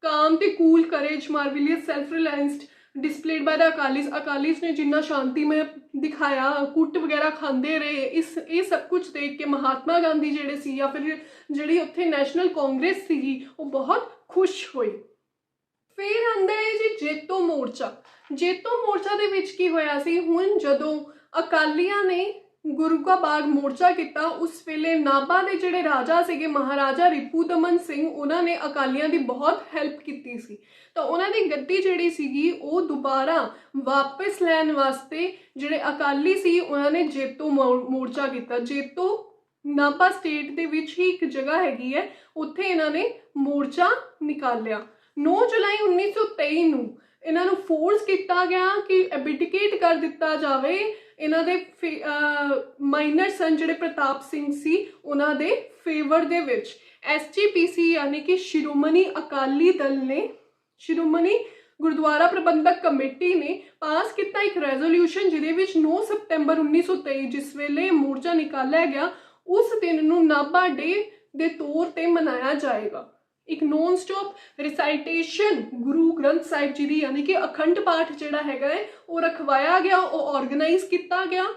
calm ਤੇ cool courage marvelous self reliance displayed by the Akalis ਨੇ ਜਿੰਨਾ ਸ਼ਾਂਤੀਮय ਦਿਖਾਇਆ, ਕੁੱਟ ਵਗੈਰਾ ਖਾਂਦੇ ਰਹੇ, ਇਹ ਸਭ ਕੁਝ ਦੇਖ ਕੇ ਮਹਾਤਮਾ ਗਾਂਧੀ ਜਿਹੜੇ ਸੀ ਜਾਂ ਫਿਰ ਜਿਹੜੀ ਉੱਥੇ ਨੈਸ਼ਨਲ ਕਾਂਗਰਸ ਸੀਗੀ ਉਹ ਬਹੁਤ ਖੁਸ਼ ਹੋਈ। ਫਿਰ ਆਉਂਦਾ ਹੈ ਜੀ ਜੇਤੋ ਮੋਰਚਾ ਦੇ ਵਿੱਚ ਕੀ ਹੋਇਆ ਸੀ, ਹੁਣ ਜਦੋਂ ਅਕਾਲੀਆਂ ਨੇ ਗੁਰੂ ਕਾ ਬਾਗ ਮੋਰਚਾ ਕੀਤਾ ਉਸ ਵੇਲੇ ਨਾਭਾ ਦੇ ਜਿਹੜੇ ਰਾਜਾ ਸੀਗੇ ਮਹਾਰਾਜਾ ਰਿਪੂ ਦਮਨ ਸਿੰਘ, ਉਹਨਾਂ ਨੇ ਅਕਾਲੀਆਂ ਦੀ ਬਹੁਤ ਹੈਲਪ ਕੀਤੀ ਸੀ, ਤਾਂ ਉਹਨਾਂ ਦੀ ਗੱਦੀ ਜਿਹੜੀ ਸੀਗੀ ਉਹ ਦੁਬਾਰਾ ਵਾਪਸ ਲੈਣ ਵਾਸਤੇ ਜਿਹੜੇ ਅਕਾਲੀ ਸੀ ਉਹਨਾਂ ਨੇ ਜੇਤੋ ਮੋਰਚਾ ਕੀਤਾ। ਜੇਤੋ ਨਾਭਾ ਸਟੇਟ ਦੇ ਵਿੱਚ ਹੀ ਇੱਕ ਜਗ੍ਹਾ ਹੈਗੀ ਹੈ, ਉੱਥੇ ਇਹਨਾਂ ਨੇ ਮੋਰਚਾ ਨਿਕਾਲਿਆ। 9 ਜੁਲਾਈ 1923 ਨੂੰ ਇਹਨਾਂ ਨੂੰ ਫੋਰਸ ਕੀਤਾ ਗਿਆ ਕਿ ਐਬਡੀਕੇਟ ਕਰ ਦਿੱਤਾ ਜਾਵੇ। ਇਹਨਾਂ ਦੇ ਮਾਈਨਰ ਸਨ ਜਿਹੜੇ ਪ੍ਰਤਾਪ ਸਿੰਘ ਸੀ ਉਹਨਾਂ ਦੇ ਫੇਵਰ ਦੇ ਵਿੱਚ SGPC ਯਾਨੀ ਕਿ ਸ਼੍ਰੋਮਣੀ ਅਕਾਲੀ ਦਲ ਨੇ, ਸ਼੍ਰੋਮਣੀ ਗੁਰਦੁਆਰਾ ਪ੍ਰਬੰਧਕ ਕਮੇਟੀ ਨੇ ਪਾਸ ਕੀਤਾ ਇੱਕ ਰੈਜ਼ੋਲਿਊਸ਼ਨ ਜਿਹਦੇ ਵਿੱਚ 9 ਸਤੰਬਰ 1923 ਜਿਸ ਵੇਲੇ ਮੋਰਚਾ ਨਿਕਾਲਿਆ ਗਿਆ ਉਸ ਦਿਨ ਨੂੰ ਨਾਭਾ ਡੇ ਦੇ ਤੌਰ ਤੇ ਮਨਾਇਆ ਜਾਏਗਾ। ਇੱਕ ਨੋਨ ਸਟਾਪ ਰਿਸਾਈਟੇਸ਼ਨ ਗੁਰੂ ਗ੍ਰੰਥ ਸਾਹਿਬ ਜੀ ਦੀ ਯਾਨੀ ਕਿ ਅਖੰਡ ਪਾਠ ਜਿਹੜਾ ਹੈਗਾ ਹੈ ਉਹ ਰਖਵਾਇਆ ਗਿਆ, ਉਹ ਆਰਗੇਨਾਈਜ਼ ਕੀਤਾ ਗਿਆ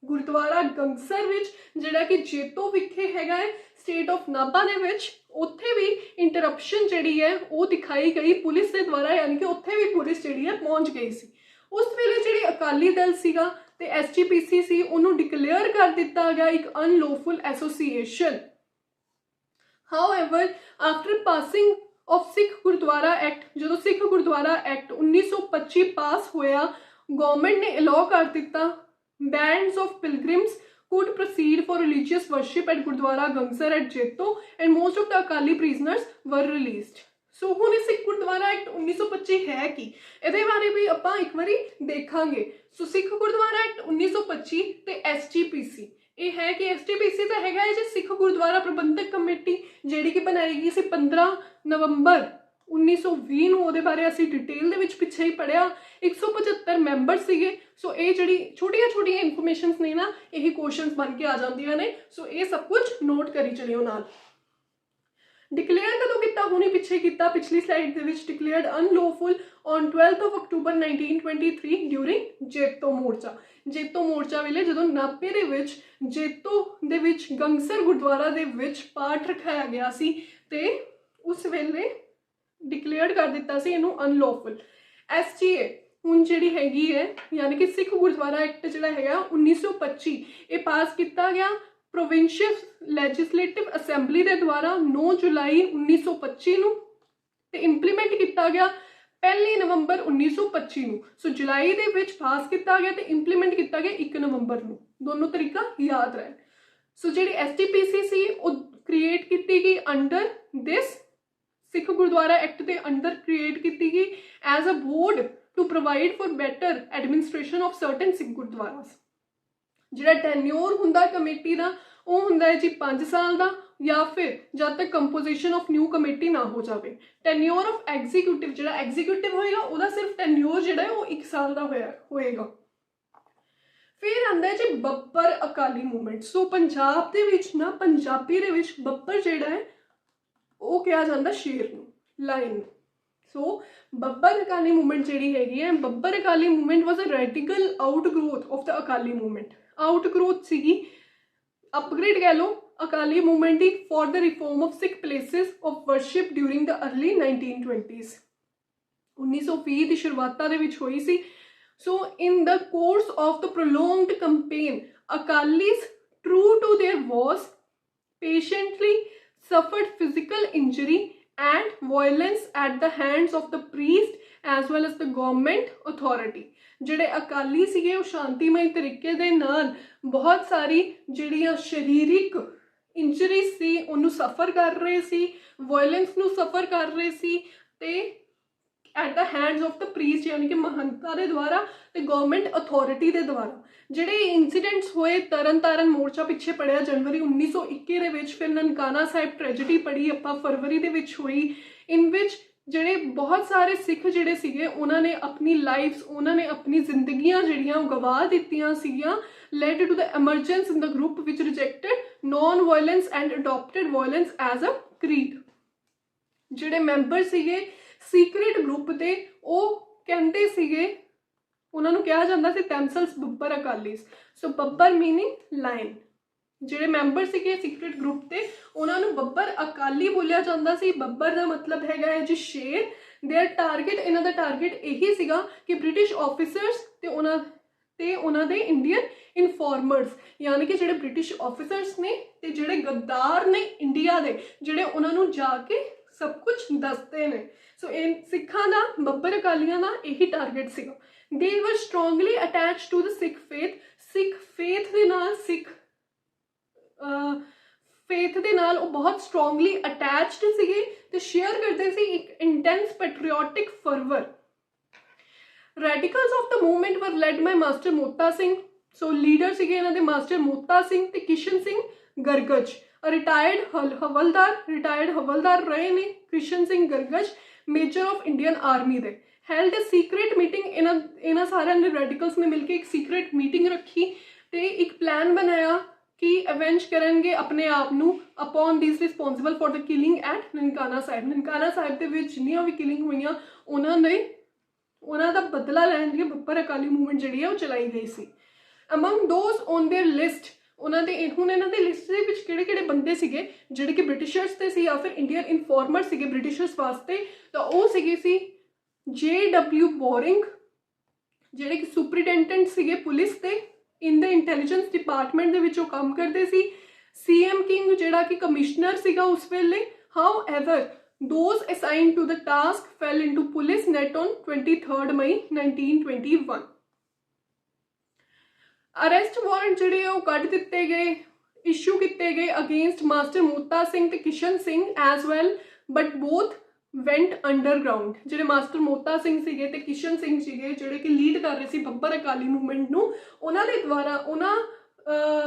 ਗੁਰਦੁਆਰਾ ਗੰਗਸਰ ਵਿੱਚ ਜਿਹੜਾ ਕਿ ਜੇਤੋ ਵਿਖੇ ਹੈਗਾ ਹੈ ਸਟੇਟ ਆਫ ਨਾਭਾ ਦੇ ਵਿੱਚ। ਉੱਥੇ ਵੀ ਇੰਟਰਪਸ਼ਨ ਜਿਹੜੀ ਹੈ ਉਹ ਦਿਖਾਈ ਗਈ ਪੁਲਿਸ ਦੇ ਦੁਆਰਾ, ਯਾਨੀ ਕਿ ਉੱਥੇ ਵੀ ਪੁਲਿਸ ਜਿਹੜੀ ਹੈ ਪਹੁੰਚ ਗਈ ਸੀ। ਉਸ ਵੇਲੇ ਜਿਹੜੀ ਅਕਾਲੀ ਦਲ ਸੀਗਾ ਤੇ SGPC ਸੀ ਉਹਨੂੰ ਡਿਕਲੇਅਰ ਕਰ ਦਿੱਤਾ ਗਿਆ ਇੱਕ unlawful association. However, after passing of Sikh Gurdwara Act, ਜਦੋਂ ਸਿੱਖ ਗੁਰਦੁਆਰਾ ਐਕਟ 1925 ਪਾਸ ਹੋਇਆ, ਗਵਰਨਮੈਂਟ ਨੇ ਅਲਾਉ ਕਰ ਦਿੱਤਾ bands of pilgrims could proceed for religious worship at Gurdwara Gangsar at Jetto and most of the Akali prisoners were released। ਸੋ ਹੁਣ ਇਹ ਸਿੱਖ Gurdwara act 1925 ਹੈ ਕੀ, ਇਹਦੇ ਬਾਰੇ ਵੀ ਆਪਾਂ ਇੱਕ ਵਾਰੀ ਦੇਖਾਂਗੇ। ਸੋ ਸਿੱਖ ਗੁਰਦੁਆਰਾ ਐਕਟ 1925 ਤੇ SGPC ਇਹ ਹੈ ਕਿ SGPC ਤਾਂ ਹੈਗਾ ਹੈ ਜੀ ਸਿੱਖ ਗੁਰਦੁਆਰਾ ਪ੍ਰਬੰਧਕ ਕਮੇਟੀ ਜਿਹੜੀ ਕਿ ਬਣਾਈ ਗਈ ਸੀ 15 ਨਵੰਬਰ 1920 ਨੂੰ। ਉਹਦੇ ਬਾਰੇ ਅਸੀਂ ਡਿਟੇਲ ਦੇ ਵਿੱਚ ਪਿੱਛੇ ਹੀ ਪੜ੍ਹਿਆ। 175 ਮੈਂਬਰ ਸੀਗੇ। ਸੋ ਇਹ ਜਿਹੜੀ ਛੋਟੀਆਂ ਇਨਫੋਰਮੇਸ਼ਨਸ ਨੇ ਨਾ ਇਹ ਕੁਐਸਚਨਸ ਬਣ ਕੇ ਆ ਜਾਂਦੀਆਂ ਨੇ। ਸੋ ਇਹ ਸਭ ਕੁਝ ਨੋਟ ਕਰੀ ਚਲਿਓ ਨਾਲ। ਡਿਕਲੇਅਰ ਕਦੋਂ ਕੀਤਾ, ਹੁਣੇ ਪਿੱਛੇ ਕੀਤਾ ਪਿਛਲੀ ਸਲਾਈਡ ਦੇ ਵਿੱਚ, declared unlawful on 12 October 1923 during Jaito Morcha. Jaito ਮੋਰਚਾ ਵੇਲੇ ਜਦੋਂ ਨਾਭੇ ਦੇ ਵਿੱਚ ਜੇਤੋ ਦੇ ਵਿੱਚ ਗੰਗਸਰ ਗੁਰਦੁਆਰਾ ਦੇ ਵਿੱਚ ਪਾਠ ਰਖਾਇਆ ਗਿਆ ਸੀ ਤੇ ਉਸ ਵੇਲੇ ਡਿਕਲੇਅਰ ਕਰ ਦਿੱਤਾ ਸੀ ਇਹਨੂੰ ਅਨਲੌਫੁਲ। SGA ਹੁਣ ਜਿਹੜੀ ਹੈਗੀ ਹੈ ਯਾਨੀ ਕਿ ਸਿੱਖ ਗੁਰਦੁਆਰਾ ਐਕਟ ਜਿਹੜਾ ਹੈਗਾ 1925 ਇਹ ਪਾਸ ਕੀਤਾ ਗਿਆ ਪ੍ਰੋਵਿੰਸ਼ੀਅਲ ਲੈਜਿਸਲੇਟਿਵ ਅਸੈਂਬਲੀ ਦੇ ਦੁਆਰਾ 9 ਜੁਲਾਈ 1925 ਨੂੰ ਤੇ ਇੰਪਲੀਮੈਂਟ ਕੀਤਾ ਗਿਆ 1 ਨਵੰਬਰ 1925 ਨੂੰ। ਸੋ ਜੁਲਾਈ ਦੇ ਵਿੱਚ ਪਾਸ ਕੀਤਾ ਗਿਆ ਤੇ ਇੰਪਲੀਮੈਂਟ ਕੀਤਾ ਗਿਆ 1 ਨਵੰਬਰ ਨੂੰ। ਦੋਨੋਂ ਤਰੀਕਾ ਯਾਦ ਰਹਿਣ। ਸੋ ਜਿਹੜੀ SGPC ਸੀ ਉਹ ਕ੍ਰੀਏਟ ਕੀਤੀ ਗਈ under this Sikh Gurdwara Act ਦੇ ਅੰਡਰ ਕ੍ਰੀਏਟ ਕੀਤੀ ਗਈ as a board to provide for better administration of certain Sikh gurdwaras। ਜਿਹੜਾ ਟੈਨਿਓਰ ਹੁੰਦਾ ਕਮੇਟੀ ਦਾ ਉਹ ਹੁੰਦਾ ਹੈ ਜੀ 5 ਸਾਲ ਦਾ, ਜਾਂ ਫਿਰ ਜਦ ਤੱਕ ਕੰਪੋਜੀਸ਼ਨ ਆਫ ਨਿਊ ਕਮੇਟੀ ਨਾ ਹੋ ਜਾਵੇ। ਟੈਨਿਓਰ ਆਫ ਐਗਜ਼ੀਕਿਊਟਿਵ, ਜਿਹੜਾ ਐਗਜ਼ੀਕਿਊਟਿਵ ਹੋਏਗਾ ਉਹਦਾ ਸਿਰਫ ਟੈਨਿਓਰ ਜਿਹੜਾ ਹੈ ਉਹ 1 ਸਾਲ ਦਾ ਹੋਏਗਾ। ਫਿਰ ਆਉਂਦਾ ਜੀ ਬੱਬਰ ਅਕਾਲੀ ਮੂਵਮੈਂਟ। ਸੋ ਪੰਜਾਬ ਦੇ ਵਿੱਚ ਨਾ, ਪੰਜਾਬੀ ਦੇ ਵਿੱਚ ਬੱਬਰ ਜਿਹੜਾ ਹੈ ਉਹ ਕਿਹਾ ਜਾਂਦਾ ਸ਼ੇਰ ਨੂੰ, lion. So Babbar Akali movement ਜਿਹੜੀ ਹੈਗੀ ਹੈ, Babbar Akali movement was a radical outgrowth of the Akali movement. Outgrowth ਸੀਗੀ, ਅਪਗ੍ਰੇਡ ਕਹਿ ਲਓ ਅਕਾਲੀ ਮੂਵਮੈਂਟ ਦੀ, for the reform of Sikh places of worship during the early 1920s। 1920 ਦੀ ਸ਼ੁਰੂਆਤਾਂ ਦੇ ਵਿੱਚ ਹੋਈ ਸੀ। So in the course of the prolonged campaign Akalis true to their was patiently suffered physical injury and violence at the hands of the priest as well as the government authority। ਜਿਹੜੇ ਅਕਾਲੀ ਸੀਗੇ ਉਹ ਸ਼ਾਂਤੀਮਈ ਤਰੀਕੇ ਦੇ ਨਾਲ ਬਹੁਤ ਸਾਰੀ ਜਿਹੜੀਆਂ ਸਰੀਰਿਕ ਇੰਜਰੀ ਸੀ ਉਹਨੂੰ ਸਫਰ ਕਰ ਰਹੇ ਸੀ, ਵਾਇਲੈਂਸ ਨੂੰ ਸਫਰ ਕਰ ਰਹੇ ਸੀ, ਤੇ at the hands of the priest ਯਾਨੀ ਕਿ ਮਹੰਤਾਂ ਦੇ ਦੁਆਰਾ ਤੇ ਗਵਰਨਮੈਂਟ ਅਥਾਰਟੀ ਦੇ ਦੁਆਰਾ। ਜਿਹੜੇ ਇੰਸੀਡੈਂਟਸ ਹੋਏ, ਤਰਨ ਤਾਰਨ ਮੋਰਚਾ ਪਿੱਛੇ ਪੜਿਆ ਜਨਵਰੀ 1921 ਦੇ ਵਿੱਚ, ਫਿਰ ਨਨਕਾਣਾ ਸਾਹਿਬ ਟ੍ਰੈਜਡੀ ਪੜੀ ਆਪਾਂ ਫਰਵਰੀ ਦੇ ਵਿੱਚ ਹੋਈ, ਇਨ ਵਿੱਚ ਜਿਹੜੇ ਬਹੁਤ ਸਾਰੇ ਸਿੱਖ ਜਿਹੜੇ ਸੀਗੇ ਉਹਨਾਂ ਨੇ ਆਪਣੀ ਲਾਈਫਸ, ਉਹਨਾਂ ਨੇ ਆਪਣੀ ਜ਼ਿੰਦਗੀਆਂ ਜਿਹੜੀਆਂ ਉਹ ਗਵਾ ਦਿੱਤੀਆਂ ਸੀਗੀਆਂ। led to the emergence in the group which rejected non-violence and adopted violence as a creed। ਜਿਹੜੇ ਮੈਂਬਰ ਸੀਗੇ ਸੀਕ੍ਰੇਟ ਗਰੁੱਪ ਦੇ ਉਹ ਕਹਿੰਦੇ ਸੀਗੇ, ਉਹਨਾਂ ਨੂੰ ਕਿਹਾ ਜਾਂਦਾ ਸੀ themselves ਬੱਬਰ ਅਕਾਲੀਜ਼। ਸੋ ਬੱਬਰ ਮੀਨਿੰਗ ਲਾਇਨ। ਜਿਹੜੇ ਮੈਂਬਰ ਸੀਗੇ ਸੀਕ੍ਰੇਟ ਗਰੁੱਪ ਦੇ ਉਹਨਾਂ ਨੂੰ ਬੱਬਰ ਅਕਾਲੀ ਬੋਲਿਆ ਜਾਂਦਾ ਸੀ। ਬੱਬਰ ਦਾ ਮਤਲਬ ਹੈਗਾ ਹੈ ਜੀ ਸ਼ੇਰ। ਦੇਅਰ ਟਾਰਗੇਟ, ਇਹਨਾਂ ਦਾ ਟਾਰਗੇਟ ਇਹੀ ਸੀਗਾ ਕਿ ਬ੍ਰਿਟਿਸ਼ ਆਫਿਸਰਸ ਤੇ ਉਹਨਾਂ ਦੇ ਇੰਡੀਅਨ ਇਨਫੋਰਮਰਸ, ਯਾਨੀ ਕਿ ਜਿਹੜੇ ਬ੍ਰਿਟਿਸ਼ ਆਫਿਸਰਸ ਨੇ ਤੇ ਜਿਹੜੇ ਗੱਦਾਰ ਨੇ ਇੰਡੀਆ ਦੇ, ਜਿਹੜੇ ਉਹਨਾਂ ਨੂੰ ਜਾ ਕੇ ਸਭ ਕੁਝ ਦੱਸਦੇ ਨੇ। ਸੋ ਇਹ ਸਿੱਖਾਂ ਦਾ, ਬੱਬਰ ਅਕਾਲੀਆਂ ਦਾ ਇਹੀ ਟਾਰਗੇਟ ਸੀਗਾ। They were strongly attach to the Sikh faith. Sikh faith ਦੇ ਨਾਲ, ਸਿੱਖ ਫੇਥ ਦੇ ਨਾਲ ਉਹ ਬਹੁਤ ਸਟਰੋਂਗਲੀ ਅਟੈਚਡ ਸੀਗੇ ਤੇ ਸ਼ੇਅਰ ਕਰਦੇ ਸੀ ਇੱਕ intense patriotic fervour. Radicals of the movement were led by master Mota Singh. So leader ਸੀਗੇ ਇਹਨਾਂ ਦੇ ਮਾਸਟਰ ਮੋਤਾ ਸਿੰਘ ਤੇ ਕਿਸ਼ਨ ਸਿੰਘ ਗਰਗਜ, ਰਿਟਾਇਰਡ ਹਵਲਦਾਰ ਰਹੇ ਨੇ Kishan Singh Gargaj, major of Indian army ਦੇ। ਹੈਲਡ ਅ ਸੀਕ੍ਰੇਟ ਮੀਟਿੰਗ, ਇਹਨਾਂ ਸਾਰਿਆਂ ਨੇ ਰੈਡੀਕਲਸ ਨੇ ਮਿਲ ਕੇ ਇੱਕ ਸੀਕ੍ਰੇਟ ਮੀਟਿੰਗ ਰੱਖੀ ਤੇ ਇੱਕ ਪਲਾਨ ਬਣਾਇਆ ਕਿ ਅਵੈਂਜ ਕਰਨਗੇ ਆਪਣੇ ਆਪ ਨੂੰ upon this responsible for the killing at Nankana Sahib. Nankana Sahib ਦੇ ਵਿੱਚ ਜਿੰਨੀਆਂ ਵੀ ਕਿਲਿੰਗ ਹੋਈਆਂ ਉਹਨਾਂ ਦਾ ਬਦਲਾ ਲੈਣ ਲਈ ਬੱਬਰ ਅਕਾਲੀ ਮੂਵਮੈਂਟ ਜਿਹੜੀ ਹੈ ਉਹ ਚਲਾਈ ਗਈ ਸੀ। Among those on their list, ਉਹਨਾਂ ਦੇ ਲਿਸਟ ਦੇ ਵਿੱਚ ਕਿਹੜੇ ਬੰਦੇ ਸੀਗੇ ਜਿਹੜੇ ਕਿ ਬ੍ਰਿਟਿਸ਼ਰਸ ਤੇ ਸੀ ਜਾਂ ਫਿਰ ਇੰਡੀਅਨ ਇਨਫੋਰਮਰ ਸੀਗੇ ਬ੍ਰਿਟਿਸ਼ਰਸ ਵਾਸਤੇ, ਤਾਂ ਉਹ ਸੀਗੇ ਸੀ JW ਬੋਰਿੰਗ ਜਿਹੜੇ ਕਿ ਸੁਪਰੀਡੈਂਟੈਂਟ ਸੀਗੇ ਪੁਲਿਸ ਤੇ ਇਨ ਦ ਇੰਟੈਲੀਜੈਂਸ ਡਿਪਾਰਟਮੈਂਟ ਦੇ ਵਿੱਚ ਉਹ ਕੰਮ ਕਰਦੇ ਸੀ। CM ਕਿੰਗ ਜਿਹੜਾ ਕਿ ਕਮਿਸ਼ਨਰ ਸੀਗਾ ਉਸ ਵੇਲੇ। However those assigned to the task fell into police net on 23rd May 1921। Arrest warrant ਜਿਹੜੇ ਉਹ ਕੱਢ ਦਿੱਤੇ ਗਏ, ਇਸ਼ੂ ਕੀਤੇ ਗਏ ਅਗੇਂਸਟ ਮਾਸਟਰ ਮੋਤਾ ਸਿੰਘ ਤੇ Kishan Singh as well, but both ਵੈਂਟ underground. ਜਿਹੜੇ ਮਾਸਟਰ ਮੋਤਾ ਸਿੰਘ ਸੀਗੇ ਤੇ ਕਿਸ਼ਨ ਸਿੰਘ ਸੀਗੇ ਜਿਹੜੇ ਕਿ ਲੀਡ ਕਰ ਰਹੇ ਸੀ ਬੱਬਰ ਅਕਾਲੀ ਮੂਵਮੈਂਟ ਨੂੰ, ਉਹਨਾਂ ਦੇ ਦੁਆਰਾ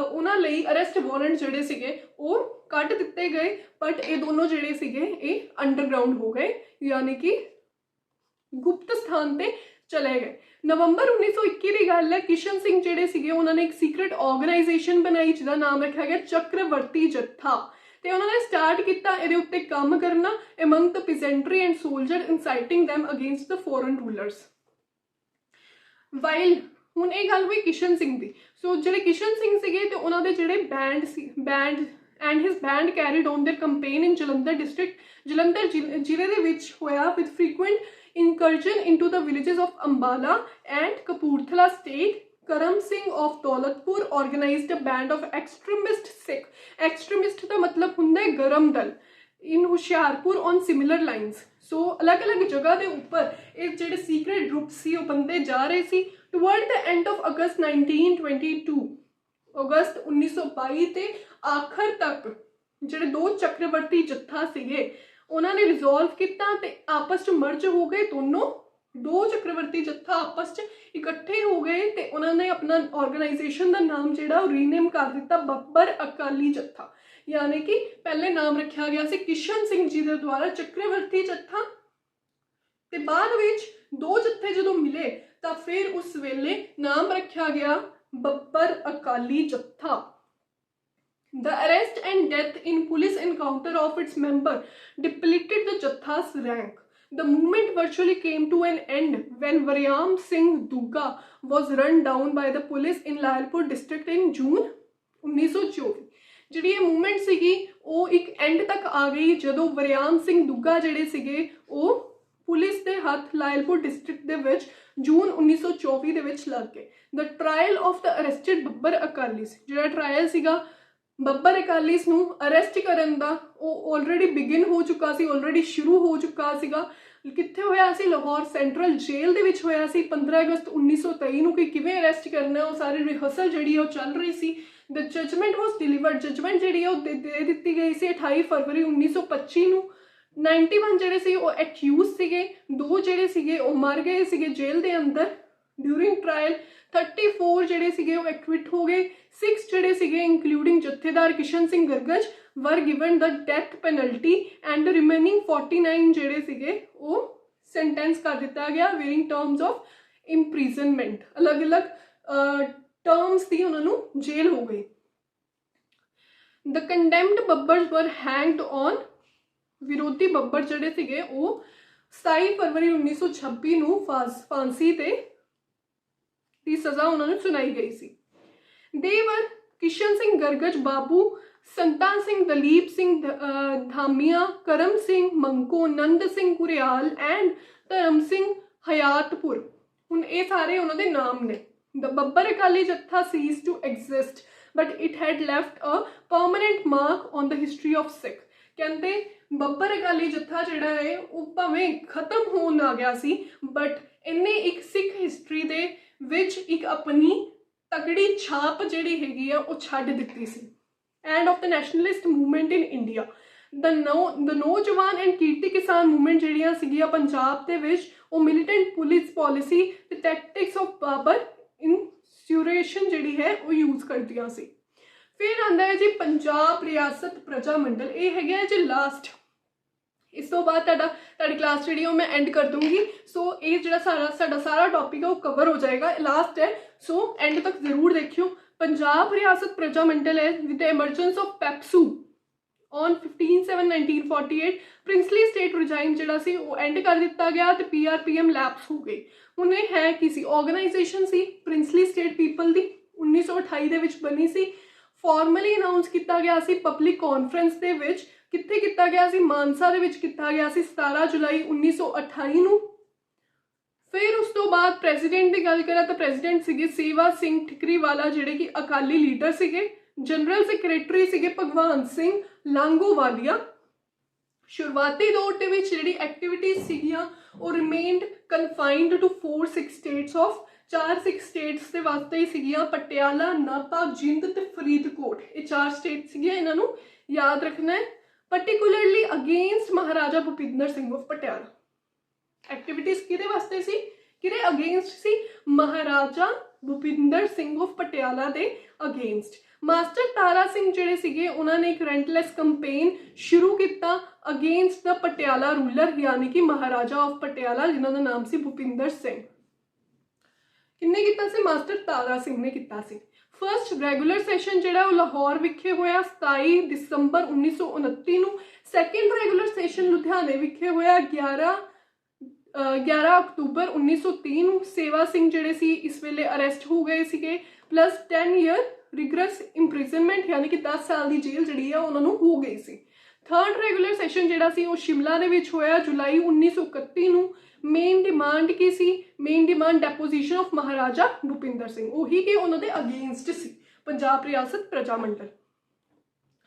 ਉਹਨਾਂ ਲਈ ਅਰੈਸਟ ਵਾਰੰਟ ਜਿਹੜੇ ਸੀਗੇ ਉਹ ਕੱਢ ਦਿੱਤੇ ਗਏ, ਬਟ ਇਹ ਦੋਨੋਂ ਜਿਹੜੇ ਸੀਗੇ ਇਹ ਅੰਡਰਗਰਾਊਂਡ ਹੋ ਗਏ, ਯਾਨੀ ਕਿ ਗੁਪਤ ਸਥਾਨ ਤੇ ਚਲੇ ਗਏ। ਨਵੰਬਰ 1921 ਦੀ ਗੱਲ ਹੈ। ਕਿਸ਼ਨ ਸਿੰਘ ਜਿਹੜੇ ਸੀਗੇ ਉਹਨਾਂ ਨੇ ਇੱਕ ਸੀਕ੍ਰੇਟ ਆਰਗੇਨਾਈਜੇਸ਼ਨ ਬਣਾਈ ਜਿਹਦਾ ਨਾਮ ਰੱਖਿਆ ਗਿਆ ਚੱਕਰਵਰਤੀ ਜੱਥਾ, ਤੇ ਉਹਨਾਂ ਨੇ ਸਟਾਰਟ ਕੀਤਾ ਇਹਦੇ ਉੱਤੇ ਕੰਮ ਕਰਨਾ among the peasantry and soldiers, inciting them against the foreign rulers। While ਹੁਣ ਇਹ ਗੱਲ ਹੋਈ ਕਿਸ਼ਨ ਸਿੰਘ ਦੀ। ਸੋ ਜਿਹੜੇ ਕਿਸ਼ਨ ਸਿੰਘ ਸੀਗੇ ਤੇ ਉਹਨਾਂ ਦੇ ਜਿਹੜੇ band and his band carried on their campaign in Jalandhar district, Jalandhar ਜ਼ਿਲ੍ਹੇ ਦੇ ਵਿੱਚ ਹੋਇਆ, with frequent incursion into the villages of Ambala and Kapurthala state। Karam Singh of Daulatpur organized a band of extremist Sikh। extremist ਦਾ ਮਤਲਬ ਹੁੰਦਾ ਹੈ ਗਰਮ Dal. in Hoshiarpur on similar lines। ਸੋ ਅਲੱਗ-ਅਲੱਗ ਜਗ੍ਹਾ ਦੇ ਉੱਪਰ ਇਹ ਜਿਹੜੇ ਸੀਕ੍ਰੇਟ ਗਰੁੱਪ ਸੀ ਉਹ ਬੰਦੇ ਜਾ ਰਹੇ ਸੀ। ਟੁਵਰਡ ਦ ਐਂਡ ਆਫ ਅਗਸਤ 1922, ਅਗਸਤ 1922 ਤੇ ਆਖਰ ਤੱਕ ਜਿਹੜੇ ਦੋ ਚੱਕਰਵਰਤੀ ਜੱਥਾ ਸੀਗੇ ਉਹਨਾਂ ਨੇ ਰਿਜ਼ੋਲਵ ਕੀਤਾ ਤੇ ਆਪਸ ਚ ਮਰਜ ਹੋ ਗਏ ਦੋਨੋਂ दो चक्रवर्ती जत्था आपस च इकट्ठे हो गए तो उन्होंने अपना ऑर्गेनाइजेशन का नाम जिहड़ा रीनेम कर दिता बब्बर अकाली जत्था, यानी कि पहले नाम रखा गया से किशन सिंह जी के द्वारा चक्रवर्ती जत्था, ते बाद विच दो जत्थे जो मिले तो फिर उस वेले नाम रखा गया बब्बर अकाली जत्था। The arrest and death in police encounter of its member depleted the Jatha's rank. The movement virtually came to an end when Varyam Singh Dugga was run down by the police in Lalpur district in June 1924। ਜਿਹੜੀ ਇਹ movement ਸੀਗੀ ਉਹ ਇੱਕ and ਤੱਕ ਆ ਗਈ ਜਦੋਂ ਵਰਿਆਮ ਸਿੰਘ ਦੁੱਗਾ ਜਿਹੜੇ ਸੀਗੇ ਉਹ ਪੁਲਿਸ ਦੇ ਹੱਥ ਲਾਇਲਪੁਰ ਡਿਸਟ੍ਰਿਕਟ ਦੇ ਵਿੱਚ ਜੂਨ 1924 ਦੇ ਵਿੱਚ ਲੱਗ ਗਏ। ਦ ਟਰਾਇਲ ਆਫ ਦ ਅਰੈਸਟਡ ਬੱਬਰ ਅਕਾਲੀਸ, ਜਿਹੜਾ ਟਰਾਇਲ ਸੀਗਾ ਬੱਬਰ ਅਕਾਲੀਸ ਨੂੰ ਅਰੈਸਟ ਕਰਨ ਦਾ ਉਹ ਆਲਰੇਡੀ ਬਿਗਿਨ ਹੋ ਚੁੱਕਾ ਸੀ, ਆਲਰੇਡੀ ਸ਼ੁਰੂ ਹੋ ਚੁੱਕਾ ਸੀਗਾ। ਕਿੱਥੇ ਹੋਇਆ ਸੀ? ਲਾਹੌਰ ਸੈਂਟਰਲ ਜੇਲ੍ਹ ਦੇ ਵਿੱਚ ਹੋਇਆ ਸੀ 15 ਅਗਸਤ 1923 ਨੂੰ ਕਿ ਕਿਵੇਂ ਅਰੈਸਟ ਕਰਨਾ, ਉਹ ਸਾਰੀ ਰਿਹਰਸਲ ਜਿਹੜੀ ਉਹ ਚੱਲ ਰਹੀ ਸੀ। ਦ ਜਜਮੈਂਟ ਵਾਸ ਡਿਲੀਵਰਡ, ਜਜਮੈਂਟ ਜਿਹੜੀ ਉਹ ਦੇ ਦਿੱਤੀ ਗਈ ਸੀ 28 ਫਰਵਰੀ 1925 ਨੂੰ। 91 ਜਿਹੜੇ ਸੀ ਉਹ ਐਕਿਊਜ਼ ਸੀਗੇ, 2 ਜਿਹੜੇ ਸੀਗੇ ਉਹ ਮਰ ਗਏ ਸੀਗੇ ਜੇਲ੍ਹ ਦੇ ਅੰਦਰ ਡਿਊਰਿੰਗ ਟਰਾਇਲ। 34 ਜਿਹੜੇ ਸੀਗੇ ਉਹ ਐਕਵਿਟ ਹੋ ਗਏ। 6 ਜਿਹੜੇ ਸੀਗੇ ਇੰਕਲੂਡਿੰਗ ਜਥੇਦਾਰ Kishan Singh ਗਰਗਜ were given the death penalty and the remaining 49 ਜਿਹੜੇ ਸੀਗੇ ਉਹ sentence ਕਰ ਦਿੱਤਾ ਗਿਆ varying terms of imprisonment, ਅਲੱਗ-ਅਲੱਗ terms ਦੀ ਉਹਨਾਂ ਨੂੰ ਜੇਲ੍ਹ ਹੋ ਗਈ। The condemned ਬੱਬਰਸ were hanged on, ਵਿਰੋਧੀ ਬੱਬਰ ਜਿਹੜੇ ਸੀਗੇ ਉਹ 27 ਫਰਵਰੀ 1926 ਨੂੰ ਫਾਂਸੀ ਤੇ ਦੀ ਸਜ਼ਾ ਉਹਨਾਂ ਨੂੰ ਸੁਣਾਈ ਗਈ ਸੀ। They were किशन सिंह गरगज, बाबू संता सिंह, दलीप सिंह धामिया, करम सिंह मंको, नंद सिंह कुरियाल एंड धर्म सिंह हयातपुर। हुण ये सारे उन्होंने नाम ने। द बब्बर अकाली जत्था ceased to exist but it had left a permanent mark on the history of Sikh। कहते ਬੱਬਰ ਅਕਾਲੀ ਜੱਥਾ ਜਿਹੜਾ ਹੈ ਉਹ ਭਾਵੇਂ ਖਤਮ ਹੋਣ ਆ ਗਿਆ ਸੀ ਬਟ ਇਹਨੇ ਇੱਕ ਸਿੱਖ ਹਿਸਟਰੀ ਦੇ ਵਿੱਚ ਇੱਕ ਆਪਣੀ ਤਕੜੀ ਛਾਪ ਜਿਹੜੀ ਹੈਗੀ ਆ ਉਹ ਛੱਡ ਦਿੱਤੀ ਸੀ। And of the nationalist movement in India, the Naujawan and ਕੀਰਤੀ ਕਿਸਾਨ ਮੂਵਮੈਂਟ ਜਿਹੜੀਆਂ ਸੀਗੀਆਂ ਪੰਜਾਬ ਦੇ ਵਿੱਚ ਉਹ ਮਿਲੀਟੈਂਟ ਪੁਲਿਸ ਪੋਲਿਸੀ ਤੇ ਟੈਕਟਿਕਸ ਆਫ ਬਾਬਰ ਇੰਸੂਰੇਸ਼ਨ ਜਿਹੜੀ ਹੈ ਉਹ ਯੂਜ਼ ਕਰਦੀਆਂ ਸੀ। ਫਿਰ ਆਉਂਦਾ ਹੈ ਜੀ ਪੰਜਾਬ ਰਿਆਸਤ ਪ੍ਰਜਾ ਮੰਡਲ, ਇਹ ਹੈਗਾ ਜੀ ਲਾਸਟ। ਇਸ ਤੋਂ ਬਾਅਦ ਤੁਹਾਡੀ ਕਲਾਸ ਜਿਹੜੀ ਉਹ ਮੈਂ ਐਂਡ ਕਰ ਦੂੰਗੀ। ਸੋ ਇਹ ਜਿਹੜਾ ਸਾਡਾ ਸਾਰਾ ਟੌਪਿਕ ਹੈ ਉਹ ਕਵਰ ਹੋ ਜਾਏਗਾ, ਲਾਸਟ ਹੈ। ਸੋ ਐਂਡ ਤੱਕ ਜ਼ਰੂਰ ਦੇਖਿਓ। ਪੰਜਾਬ ਰਿਆਸਤ ਪ੍ਰਜਾ ਮੰਡਲ ਹੈ with the emergence of PEPSU on 15/7/1948 princely state regime ਜਿਹੜਾ ਸੀ ਉਹ ਐਂਡ ਕਰ ਦਿੱਤਾ ਗਿਆ ਤੇ PRPM ਲੈਪਸ ਹੋ ਗਈ। ਹੁਣ ਇਹ ਹੈ ਕੀ ਸੀ? ਆਰਗੇਨਾਈਜੇਸ਼ਨ ਸੀ ਪ੍ਰਿੰਸਲੀ ਸਟੇਟ ਪੀਪਲ ਦੀ, 1928 ਦੇ ਵਿੱਚ ਬਣੀ ਸੀ। ਫਾਰਮਲੀ ਅਨਾਊਂਸ ਕੀਤਾ ਗਿਆ ਸੀ ਪਬਲਿਕ ਕਾਨਫਰੰਸ ਦੇ ਵਿੱਚ। ਕਿੱਥੇ ਕੀਤਾ ਗਿਆ ਸੀ? ਮਾਨਸਾ ਦੇ ਵਿੱਚ ਕੀਤਾ ਗਿਆ ਸੀ 17 ਜੁਲਾਈ 1928 ਨੂੰ। ਫਿਰ ਉਸ ਤੋਂ ਬਾਅਦ ਪ੍ਰੈਜ਼ੀਡੈਂਟ ਦੀ ਗੱਲ ਕਰਾਂ ਤਾਂ ਪ੍ਰੈਜ਼ੀਡੈਂਟ ਸੀਗੇ ਸੇਵਾ ਸਿੰਘ ਠਿਕਰੀਵਾਲਾ ਜਿਹੜੇ ਕਿ ਅਕਾਲੀ ਲੀਡਰ ਸੀਗੇ। ਜਨਰਲ ਸੈਕਟਰੀ ਸੀਗੇ ਭਗਵਾਨ ਸਿੰਘ ਲਾਂਗੋਵਾਲੀਆ। ਸ਼ੁਰੂਆਤੀ ਦੌਰ ਦੇ ਵਿੱਚ ਜਿਹੜੀ ਐਕਟੀਵਿਟੀਜ਼ ਸੀਗੀਆਂ ਉਹ remained confined to 4 Sikh states of 4 Sikh states ਦੇ ਵਾਸਤੇ ਹੀ ਸੀਗੀਆਂ, ਪਟਿਆਲਾ, ਨਾਭਾ, ਜਿੰਦ ਤੇ ਫਰੀਦਕੋਟ। ਇਹ 4 ਸਟੇਟ ਸੀਗੀਆਂ, ਇਹਨਾਂ ਨੂੰ ਯਾਦ ਰੱਖਣਾ ਹੈ। particularly against Maharaja Bhupinder Singh of Patiala. Activities किहदे वास्ते सी? किहदे अगेंस्ट सी? महाराजा भूपिंदर सिंह of पटियाला दे अगेंस्ट। मास्टर तारा सिंह जिहड़े सीगे उन्होंने एक रेंटलैस कंपेन शुरू किया अगेंस्ट द पटियाला रूलर यानी कि महाराजा ऑफ पटियाला जिन्हों का नाम सी भूपिंदर सिंह। किन्ने किया सी? मास्टर तारा सिंह ने किया सी। फर्स्ट रैगूलर सैशन जिहड़ा लाहौर विखे होया 27 दिसंबर 1929 ਨੂੰ। सैकेंड रैगूलर सैशन लुधियाने विखे होया 11 अक्तूबर 1930 ਨੂੰ। सेवा सिंह जिहड़े सी इस वेले अरेस्ट हो गए सीगे प्लस 10 ईयर रिगरस इंप्रिजनमेंट यानी कि 10 साल की जेल जिहड़ी है उन्हां नूं हो गई सी। थर्ड रैगूलर सैशन जिहड़ा सी वो शिमला दे विच होया जुलाई 1931 ਨੂੰ। मेन डिमांड की सी? Main demand deposition of Maharaja Bhupinder Singh, वही कि उन्होंने अगेंस्ट सी Punjab Riasat Praja Mandal.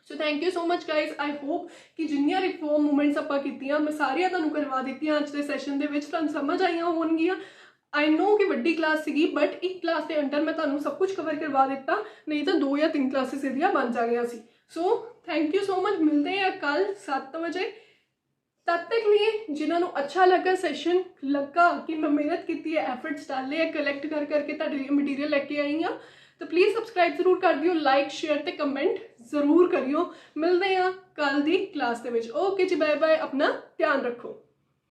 So thank you so much guys. I hope कि जिन्नियां रिफॉर्म मूवमेंट्स आपां कीतियां मैं सारियां तुहानूं करवा दित्तियां अज दे सैशन दे विच, तुहानूं समझ आईयां होणगीਆਂ। आई नो कि वड्डी क्लास सीगी बट एक क्लास के अंडर मैं तुहानूं सब कुछ कवर करवा दिता, नहीं तो 2 या 3 क्लासेस इहदियां बन जाणीਆਂ सी। So thank you so much. मिलते हैं कल 7 बजे। तद तक लिए जिन्होंने अच्छा लगा सैशन, लगा कि मैं मेहनत की है, एफर्ट्स डाले है, कलैक्ट कर करके तुहाडे लिए मटीरियल लेके आई हाँ, तो प्लीज़ सबसक्राइब जरूर कर दियो, लाइक शेयर ते कमेंट जरूर करियो। मिलते हैं कल दी क्लास दे विच। ओके जी, बाय बाय, अपना ध्यान रखो।